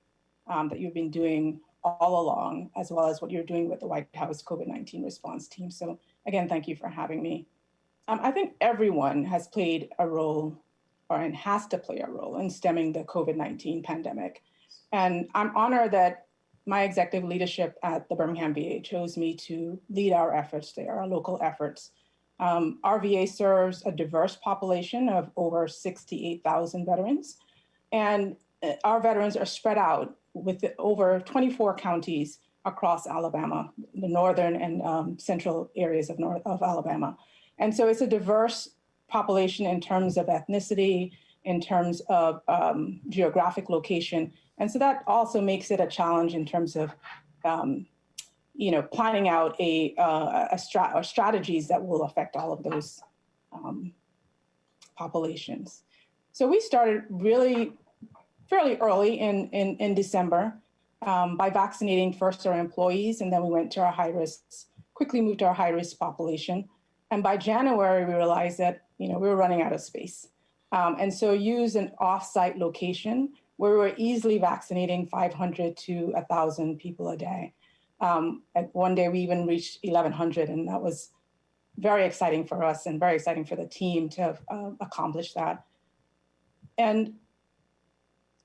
that you've been doing all along, as well as what you're doing with the White House COVID-19 response team. So again, thank you for having me. I think everyone has played a role and has to play a role in stemming the COVID-19 pandemic. And I'm honored that my executive leadership at the Birmingham VA chose me to lead our efforts there, our local efforts. Our VA serves a diverse population of over 68,000 veterans. And our veterans are spread out with over 24 counties across Alabama, the northern and central areas of Alabama. And so it's a diverse population in terms of ethnicity, in terms of geographic location. And so that also makes it a challenge in terms of planning out strategies that will affect all of those populations. So we started really fairly early in December by vaccinating first our employees, and then we went to our quickly moved to our high-risk population. And by January, we realized that we were running out of space. And so used an off-site location where we were easily vaccinating 500 to 1,000 people a day. At one day, we even reached 1,100, and that was very exciting for us and very exciting for the team to have accomplished that. And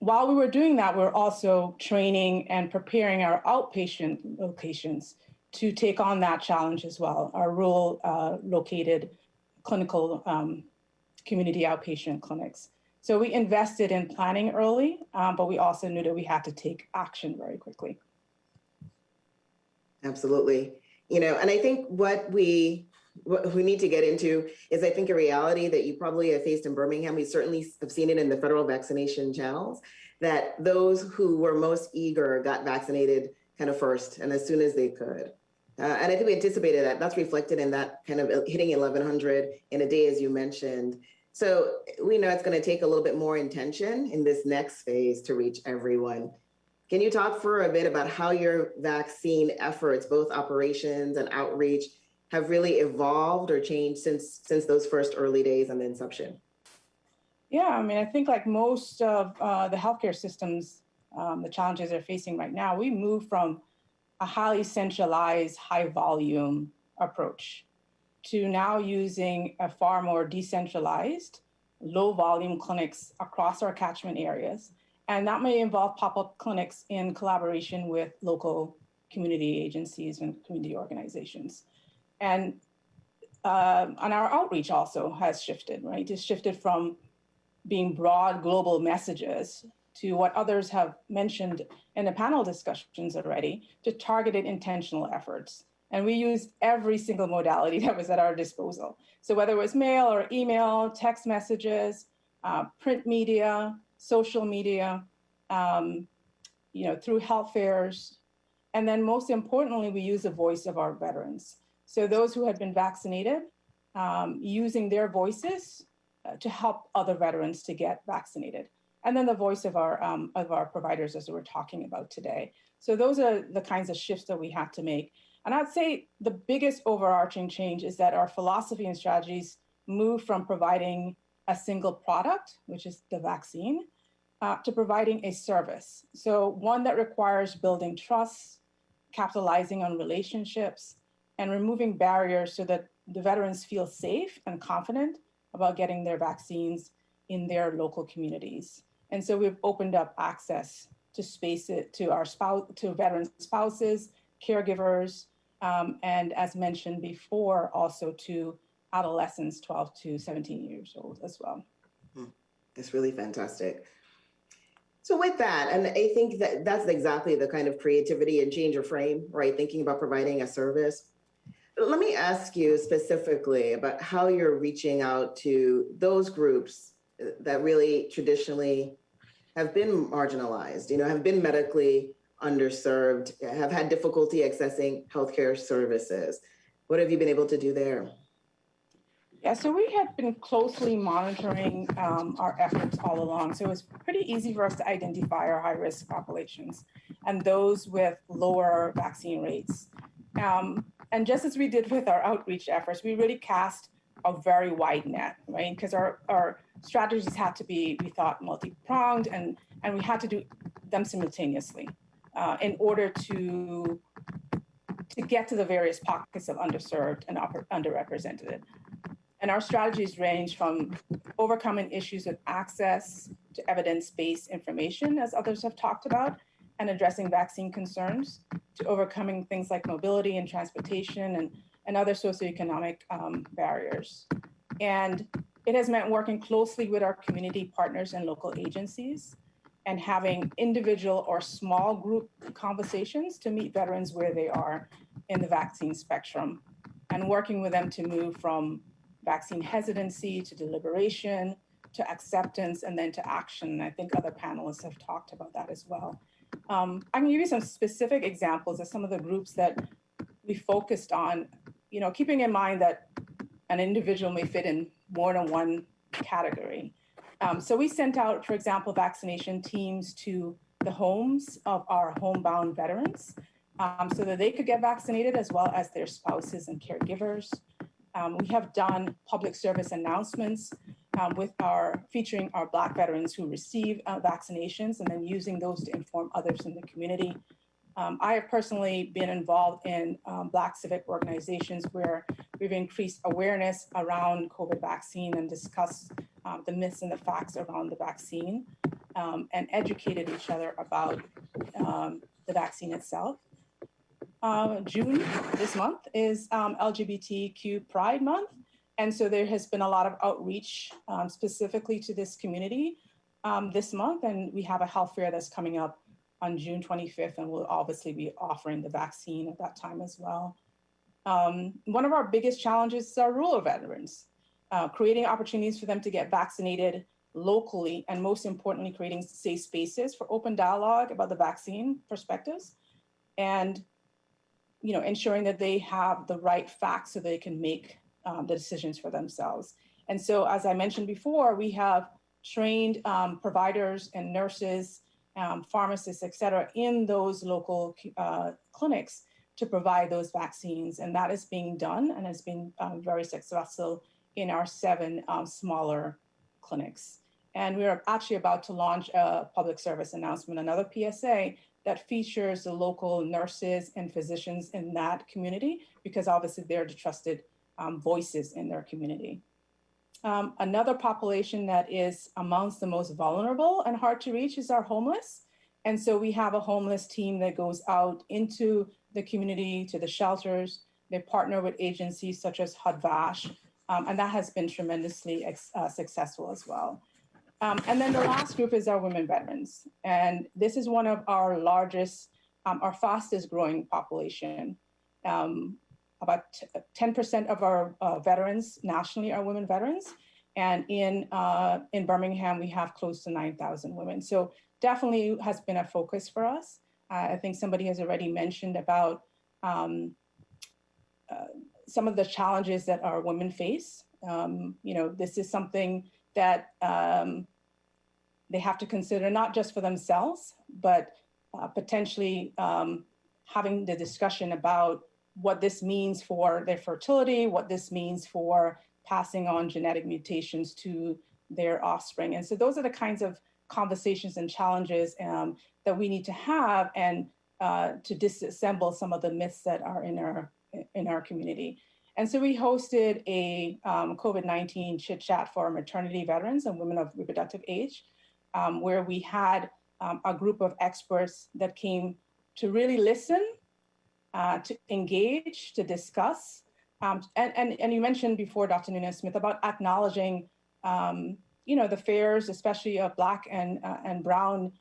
while we were doing that, we were also training and preparing our outpatient locations to take on that challenge as well, our rural located clinical community outpatient clinics. So we invested in planning early, but we also knew that we had to take action very quickly. Absolutely. And I think what we need to get into is, I think, a reality that you probably have faced in Birmingham. We certainly have seen it in the federal vaccination channels, that those who were most eager got vaccinated kind of first and as soon as they could. And I think we anticipated that. That's reflected in that kind of hitting 1,100 in a day, as you mentioned. So we know it's going to take a little bit more intention in this next phase to reach everyone. Can you talk for a bit about how your vaccine efforts, both operations and outreach, have really evolved or changed since those first early days on the inception? Yeah, I mean, I think like most of the healthcare systems, the challenges they're facing right now, we moved from a highly centralized, high volume approach to now using a far more decentralized, low volume clinics across our catchment areas. And that may involve pop-up clinics in collaboration with local community agencies and community organizations. And our outreach also has shifted, right? It's shifted from being broad global messages to what others have mentioned in the panel discussions already, to targeted intentional efforts. And we used every single modality that was at our disposal. So whether it was mail or email, text messages, print media, social media, through health fairs. And then most importantly, we use the voice of our veterans. So those who had been vaccinated, using their voices to help other veterans to get vaccinated. And then the voice of our providers, as we're talking about today. So those are the kinds of shifts that we have to make. And I'd say the biggest overarching change is that our philosophy and strategies move from providing a single product, which is the vaccine, to providing a service. So one that requires building trust, capitalizing on relationships, and removing barriers so that the veterans feel safe and confident about getting their vaccines in their local communities. And so we've opened up access to to veteran spouses, caregivers, and as mentioned before, also to adolescents 12 to 17 years old as well. It's really fantastic. So with that, and I think that that's exactly the kind of creativity and change of frame, right? Thinking about providing a service. Let me ask you specifically about how you're reaching out to those groups that really traditionally have been marginalized, have been medically underserved, have had difficulty accessing healthcare services. What have you been able to do there? Yeah, so we have been closely monitoring our efforts all along. So it was pretty easy for us to identify our high-risk populations and those with lower vaccine rates. And just as we did with our outreach efforts, we really cast a very wide net, right? Because our strategies had to be, we thought, multi-pronged, and we had to do them simultaneously in order to get to the various pockets of underserved and underrepresented. And our strategies range from overcoming issues with access to evidence-based information, as others have talked about, and addressing vaccine concerns, to overcoming things like mobility and transportation and other socioeconomic barriers. And it has meant working closely with our community partners and local agencies and having individual or small group conversations to meet veterans where they are in the vaccine spectrum, and working with them to move from vaccine hesitancy to deliberation, to acceptance, and then to action. And I think other panelists have talked about that as well. I can give you some specific examples of some of the groups that we focused on, keeping in mind that an individual may fit in more than one category. So we sent out, for example, vaccination teams to the homes of our homebound veterans so that they could get vaccinated, as well as their spouses and caregivers. We have done public service announcements featuring our Black veterans who receive vaccinations, and then using those to inform others in the community. I have personally been involved in Black civic organizations where we've increased awareness around COVID vaccine and discussed the myths and the facts around the vaccine, and educated each other about the vaccine itself. June this month is LGBTQ Pride Month. And so there has been a lot of outreach specifically to this community this month. And we have a health fair that's coming up on June 25th, and we'll obviously be offering the vaccine at that time as well. One of our biggest challenges is our rural veterans, creating opportunities for them to get vaccinated locally, and most importantly, creating safe spaces for open dialogue about the vaccine perspectives, and ensuring that they have the right facts so they can make the decisions for themselves. And so, as I mentioned before, we have trained providers and nurses, pharmacists, et cetera, in those local clinics to provide those vaccines. And that is being done and has been very successful in our 7 smaller clinics. And we're actually about to launch a public service announcement, another PSA, that features the local nurses and physicians in that community, because obviously they're the trusted voices in their community. Another population that is amongst the most vulnerable and hard to reach is our homeless. And so we have a homeless team that goes out into the community, to the shelters. They partner with agencies such as HUD-VASH, and that has been tremendously successful as well. And then the last group is our women veterans. And this is one of our largest, our fastest growing population. About 10% of our veterans nationally are women veterans. And in Birmingham, we have close to 9,000 women. So definitely has been a focus for us. I think somebody has already mentioned about some of the challenges that our women face. This is something that they have to consider not just for themselves, but potentially having the discussion about what this means for their fertility, what this means for passing on genetic mutations to their offspring. And so those are the kinds of conversations and challenges that we need to have, and to disassemble some of the myths that are in our community. And so we hosted a COVID-19 chit chat for maternity veterans and women of reproductive age, where we had a group of experts that came to really listen, to engage, to discuss. And you mentioned before, Dr. Nunez-Smith, about acknowledging the fears, especially of Black and Brown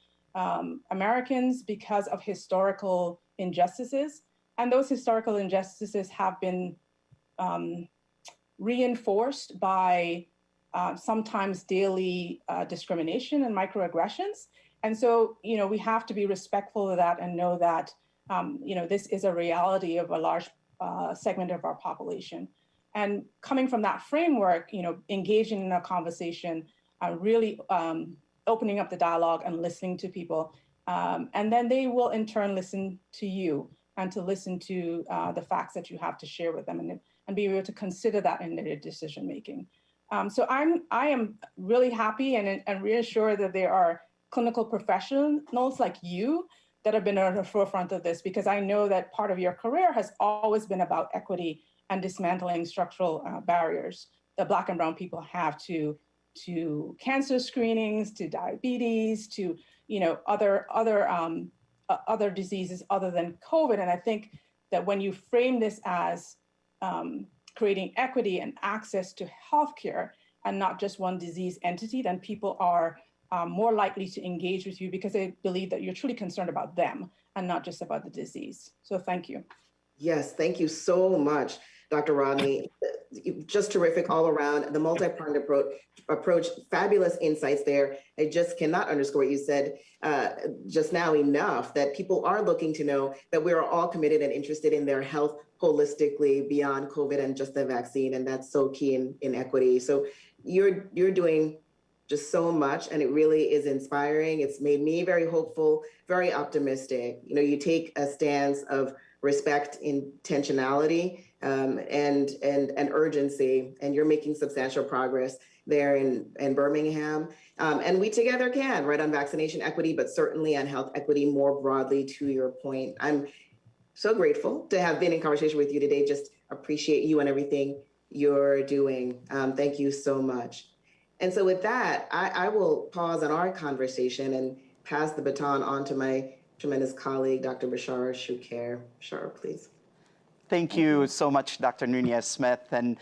Americans, because of historical injustices. And those historical injustices have been reinforced by sometimes daily discrimination and microaggressions. And so, we have to be respectful of that and know that, this is a reality of a large segment of our population. And coming from that framework, engaging in a conversation, really opening up the dialogue and listening to people. And then they will in turn listen to you and to listen to the facts that you have to share with them, and be able to consider that in their decision making. So I am really happy and reassured that there are clinical professionals like you that have been at the forefront of this, because I know that part of your career has always been about equity and dismantling structural barriers that Black and Brown people have to cancer screenings, to diabetes, to other diseases other than COVID. And I think that when you frame this as creating equity and access to healthcare and not just one disease entity, then people are more likely to engage with you because they believe that you're truly concerned about them and not just about the disease. So thank you. Yes, thank you so much, Dr. Rodney. Just terrific all around. The multi-pronged approach, fabulous insights there. I just cannot underscore what you said just now enough, that people are looking to know that we are all committed and interested in their health holistically beyond COVID and just the vaccine. And that's so key in equity. So you're doing just so much, and it really is inspiring. It's made me very hopeful, very optimistic. You take a stance of respect, intentionality, and urgency, and you're making substantial progress there in Birmingham. And we together can, right, on vaccination equity, but certainly on health equity more broadly, to your point. I'm so grateful to have been in conversation with you today. Just appreciate you and everything you're doing. Thank you so much. And so with that, I will pause on our conversation and pass the baton on to my tremendous colleague, Dr. Bashara Shukhair. Bashara, please. Thank you so much, Dr. Nunez-Smith. And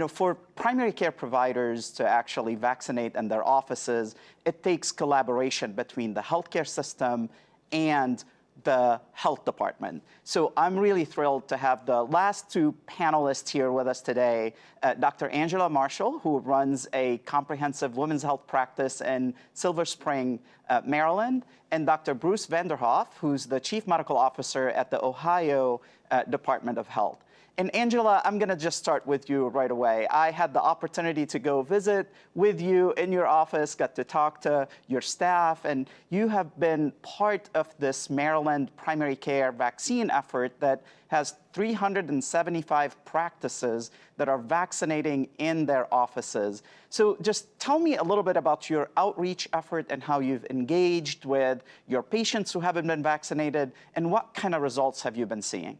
for primary care providers to actually vaccinate in their offices, it takes collaboration between the healthcare system and the health department. So I'm really thrilled to have the last two panelists here with us today, Dr. Angela Marshall, who runs a comprehensive women's health practice in Silver Spring, Maryland, and Dr. Bruce Vanderhoff, who's the Chief Medical Officer at the Ohio Department of Health. And Angela, I'm going to just start with you right away. I had the opportunity to go visit with you in your office, got to talk to your staff, and you have been part of this Maryland primary care vaccine effort that has 375 practices that are vaccinating in their offices. So just tell me a little bit about your outreach effort and how you've engaged with your patients who haven't been vaccinated, and what kind of results have you been seeing?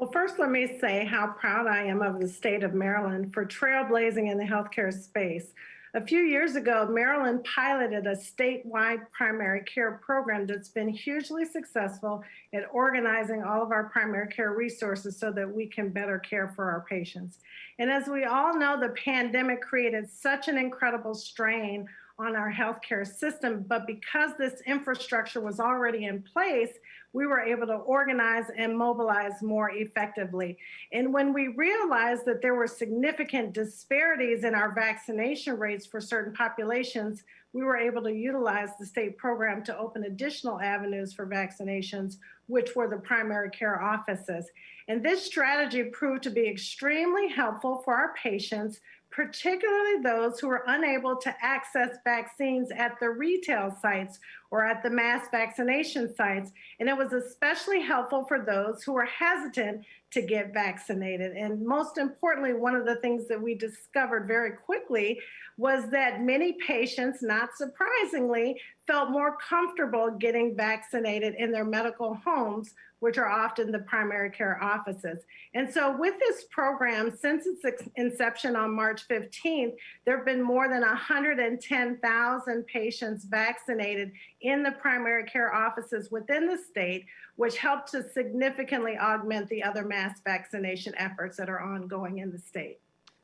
Well, first, let me say how proud I am of the state of Maryland for trailblazing in the healthcare space. A few years ago, Maryland piloted a statewide primary care program that's been hugely successful at organizing all of our primary care resources so that we can better care for our patients. And as we all know, the pandemic created such an incredible strain on our healthcare system. But because this infrastructure was already in place, we were able to organize and mobilize more effectively. And when we realized that there were significant disparities in our vaccination rates for certain populations, we were able to utilize the state program to open additional avenues for vaccinations, which were the primary care offices. And this strategy proved to be extremely helpful for our patients, particularly those who are unable to access vaccines at the retail sites or at the mass vaccination sites. And it was especially helpful for those who are hesitant to get vaccinated. And most importantly, one of the things that we discovered very quickly was that many patients, not surprisingly, felt more comfortable getting vaccinated in their medical homes, which are often the primary care offices. And so with this program, since its inception on March 15th, there have been more than 110,000 patients vaccinated in the primary care offices within the state, which helped to significantly augment the other mass vaccination efforts that are ongoing in the state.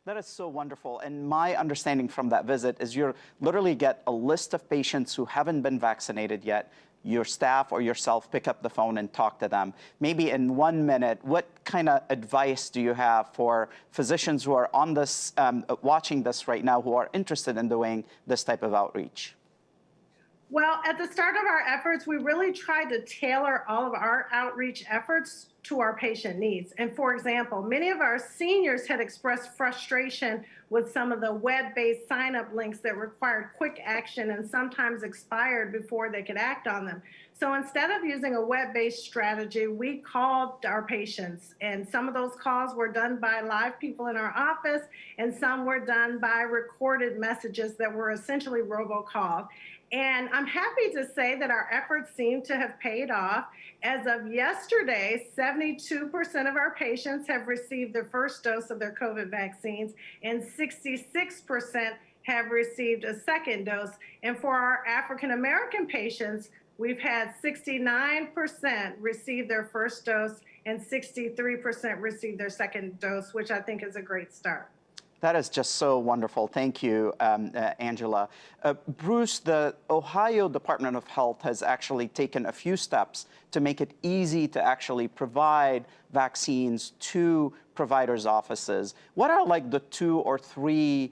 That is so wonderful. And my understanding from that visit is you literally get a list of patients who haven't been vaccinated yet. Your staff or yourself pick up the phone and talk to them. Maybe in 1 minute, what kind of advice do you have for physicians who are on this, watching this right now, who are interested in doing this type of outreach? Well, at the start of our efforts, we really tried to tailor all of our outreach efforts to our patient needs. And for example, many of our seniors had expressed frustration with some of the web-based sign-up links that required quick action and sometimes expired before they could act on them. So instead of using a web-based strategy, we called our patients, and some of those calls were done by live people in our office, and some were done by recorded messages that were essentially robocall. And I'm happy to say that our efforts seem to have paid off. As of yesterday, 72% of our patients have received their first dose of their COVID vaccines, and 66% have received a second dose. And for our African American patients, we've had 69% receive their first dose and 63% receive their second dose, which I think is a great start. That is just so wonderful. Thank you, Angela. Bruce, the Ohio Department of Health has actually taken a few steps to make it easy to actually provide vaccines to providers' offices. What are like the 2 or 3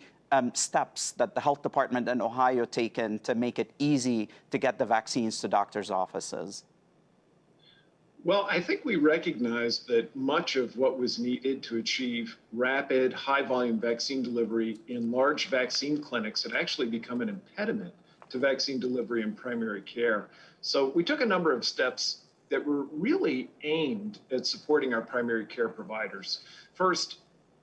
steps that the health department in Ohio taken to make it easy to get the vaccines to doctors' offices? Well, I think we recognized that much of what was needed to achieve rapid, high-volume vaccine delivery in large vaccine clinics had actually become an impediment to vaccine delivery in primary care. So we took a number of steps that were really aimed at supporting our primary care providers. First,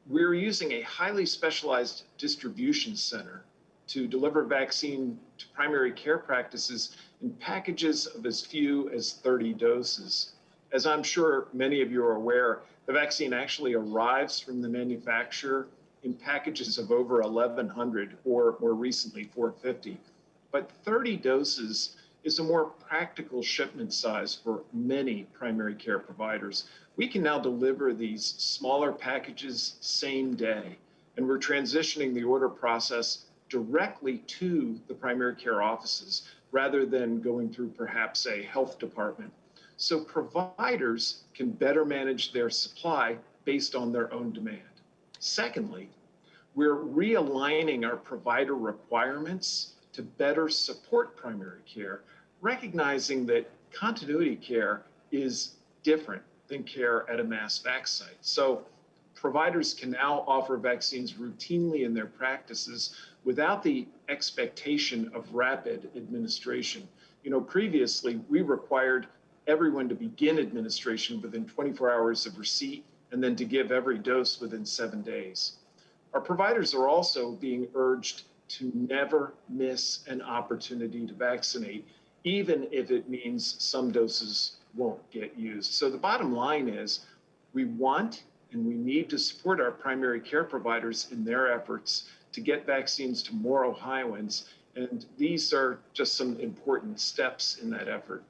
we're using a highly specialized distribution center to deliver vaccine to primary care practices in packages of as few as 30 doses. As I'm sure many of you are aware, the vaccine actually arrives from the manufacturer in packages of over 1,100 or more recently 450. But 30 doses is a more practical shipment size for many primary care providers. We can now deliver these smaller packages same day, and we're transitioning the order process directly to the primary care offices rather than going through perhaps a health department. So providers can better manage their supply based on their own demand. Secondly, we're realigning our provider requirements to better support primary care, recognizing that continuity care is different than care at a mass vac site. So providers can now offer vaccines routinely in their practices without the expectation of rapid administration. You know, previously we required everyone to begin administration within 24 hours of receipt and then to give every dose within 7 days. Our providers are also being urged to never miss an opportunity to vaccinate, even if it means some doses won't get used. So the bottom line is we want and we need to support our primary care providers in their efforts to get vaccines to more Ohioans. And these are just some important steps in that effort.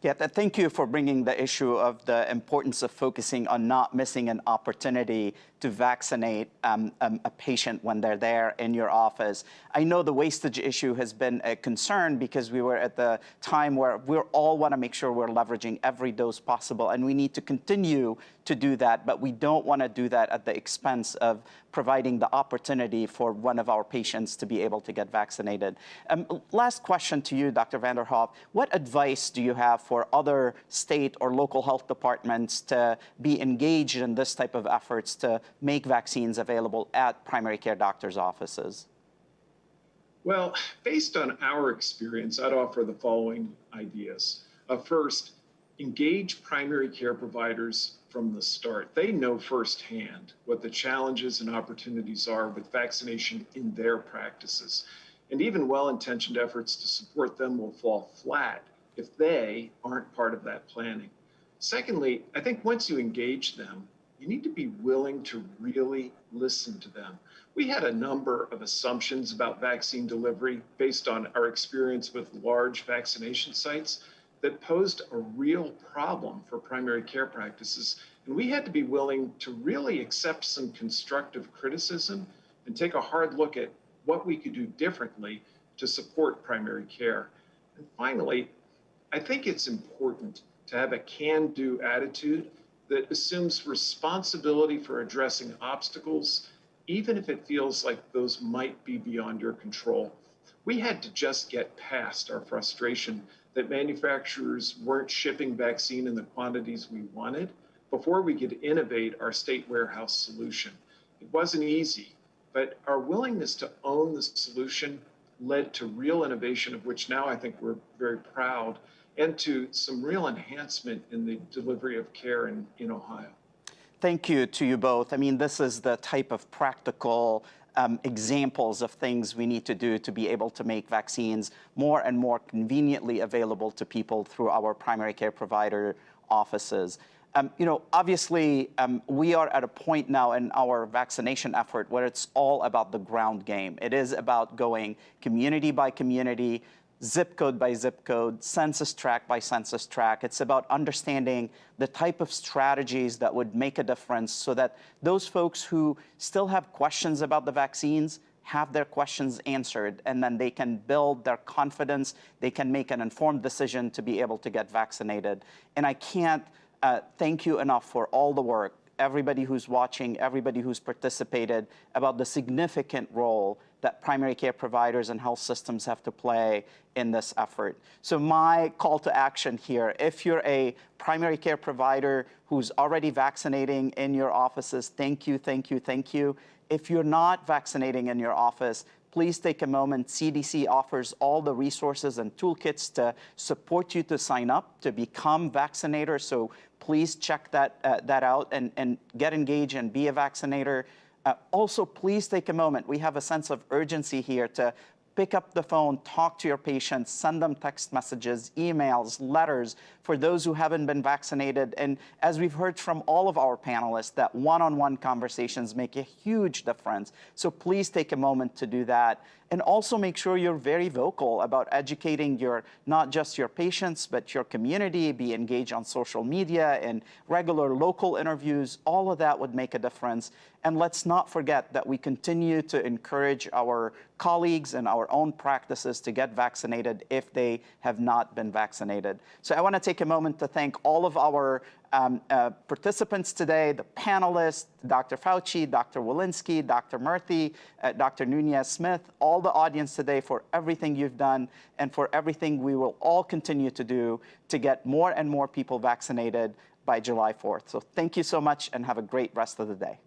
Yeah, thank you for bringing the issue of the importance of focusing on not missing an opportunity to vaccinate a patient when they're there in your office. I know the wastage issue has been a concern because we were at the time where we all want to make sure we're leveraging every dose possible, and we need to continue to do that, but we don't want to do that at the expense of providing the opportunity for one of our patients to be able to get vaccinated. Last question to you, Dr. Vanderhoff. What advice do you have for other state or local health departments to be engaged in this type of efforts to make vaccines available at primary care doctors' offices? Well, based on our experience, I'd offer the following ideas. First, engage primary care providers from the start. They know firsthand what the challenges and opportunities are with vaccination in their practices. And even well-intentioned efforts to support them will fall flat if they aren't part of that planning. Secondly, I think once you engage them, you need to be willing to really listen to them. We had a number of assumptions about vaccine delivery based on our experience with large vaccination sites that posed a real problem for primary care practices. And we had to be willing to really accept some constructive criticism and take a hard look at what we could do differently to support primary care. And finally, I think it's important to have a can-do attitude that assumes responsibility for addressing obstacles, even if it feels like those might be beyond your control. We had to just get past our frustration that manufacturers weren't shipping vaccine in the quantities we wanted before we could innovate our state warehouse solution. It wasn't easy, but our willingness to own the solution led to real innovation, of which now I think we're very proud, and to some real enhancement in the delivery of care in Ohio. Thank you to you both. I mean, this is the type of practical examples of things we need to do to be able to make vaccines more and more conveniently available to people through our primary care provider offices. Obviously, we are at a point now in our vaccination effort where it's all about the ground game. It is about going community by community, zip code by zip code, census tract by census tract. It's about understanding the type of strategies that would make a difference so that those folks who still have questions about the vaccines have their questions answered, and then they can build their confidence. They can make an informed decision to be able to get vaccinated. And I can't thank you enough for all the work, everybody who's watching, everybody who's participated, about the significant role that primary care providers and health systems have to play in this effort. So my call to action here, if you're a primary care provider who's already vaccinating in your offices, thank you, thank you, thank you. If you're not vaccinating in your office, please take a moment. CDC offers all the resources and toolkits to support you to sign up to become vaccinators. So please check that out and get engaged and be a vaccinator. Also, please take a moment. We have a sense of urgency here to pick up the phone, talk to your patients, send them text messages, emails, letters for those who haven't been vaccinated. And as we've heard from all of our panelists, that one-on-one conversations make a huge difference. So please take a moment to do that. And also make sure you're very vocal about educating not just your patients, but your community. Be engaged on social media and regular local interviews. All of that would make a difference. And let's not forget that we continue to encourage our colleagues and our own practices to get vaccinated if they have not been vaccinated. So I want to take a moment to thank all of our participants today, the panelists, Dr. Fauci, Dr. Walensky, Dr. Murthy, Dr. Nunez-Smith, all the audience today for everything you've done and for everything we will all continue to do to get more and more people vaccinated by July 4th. So thank you so much and have a great rest of the day.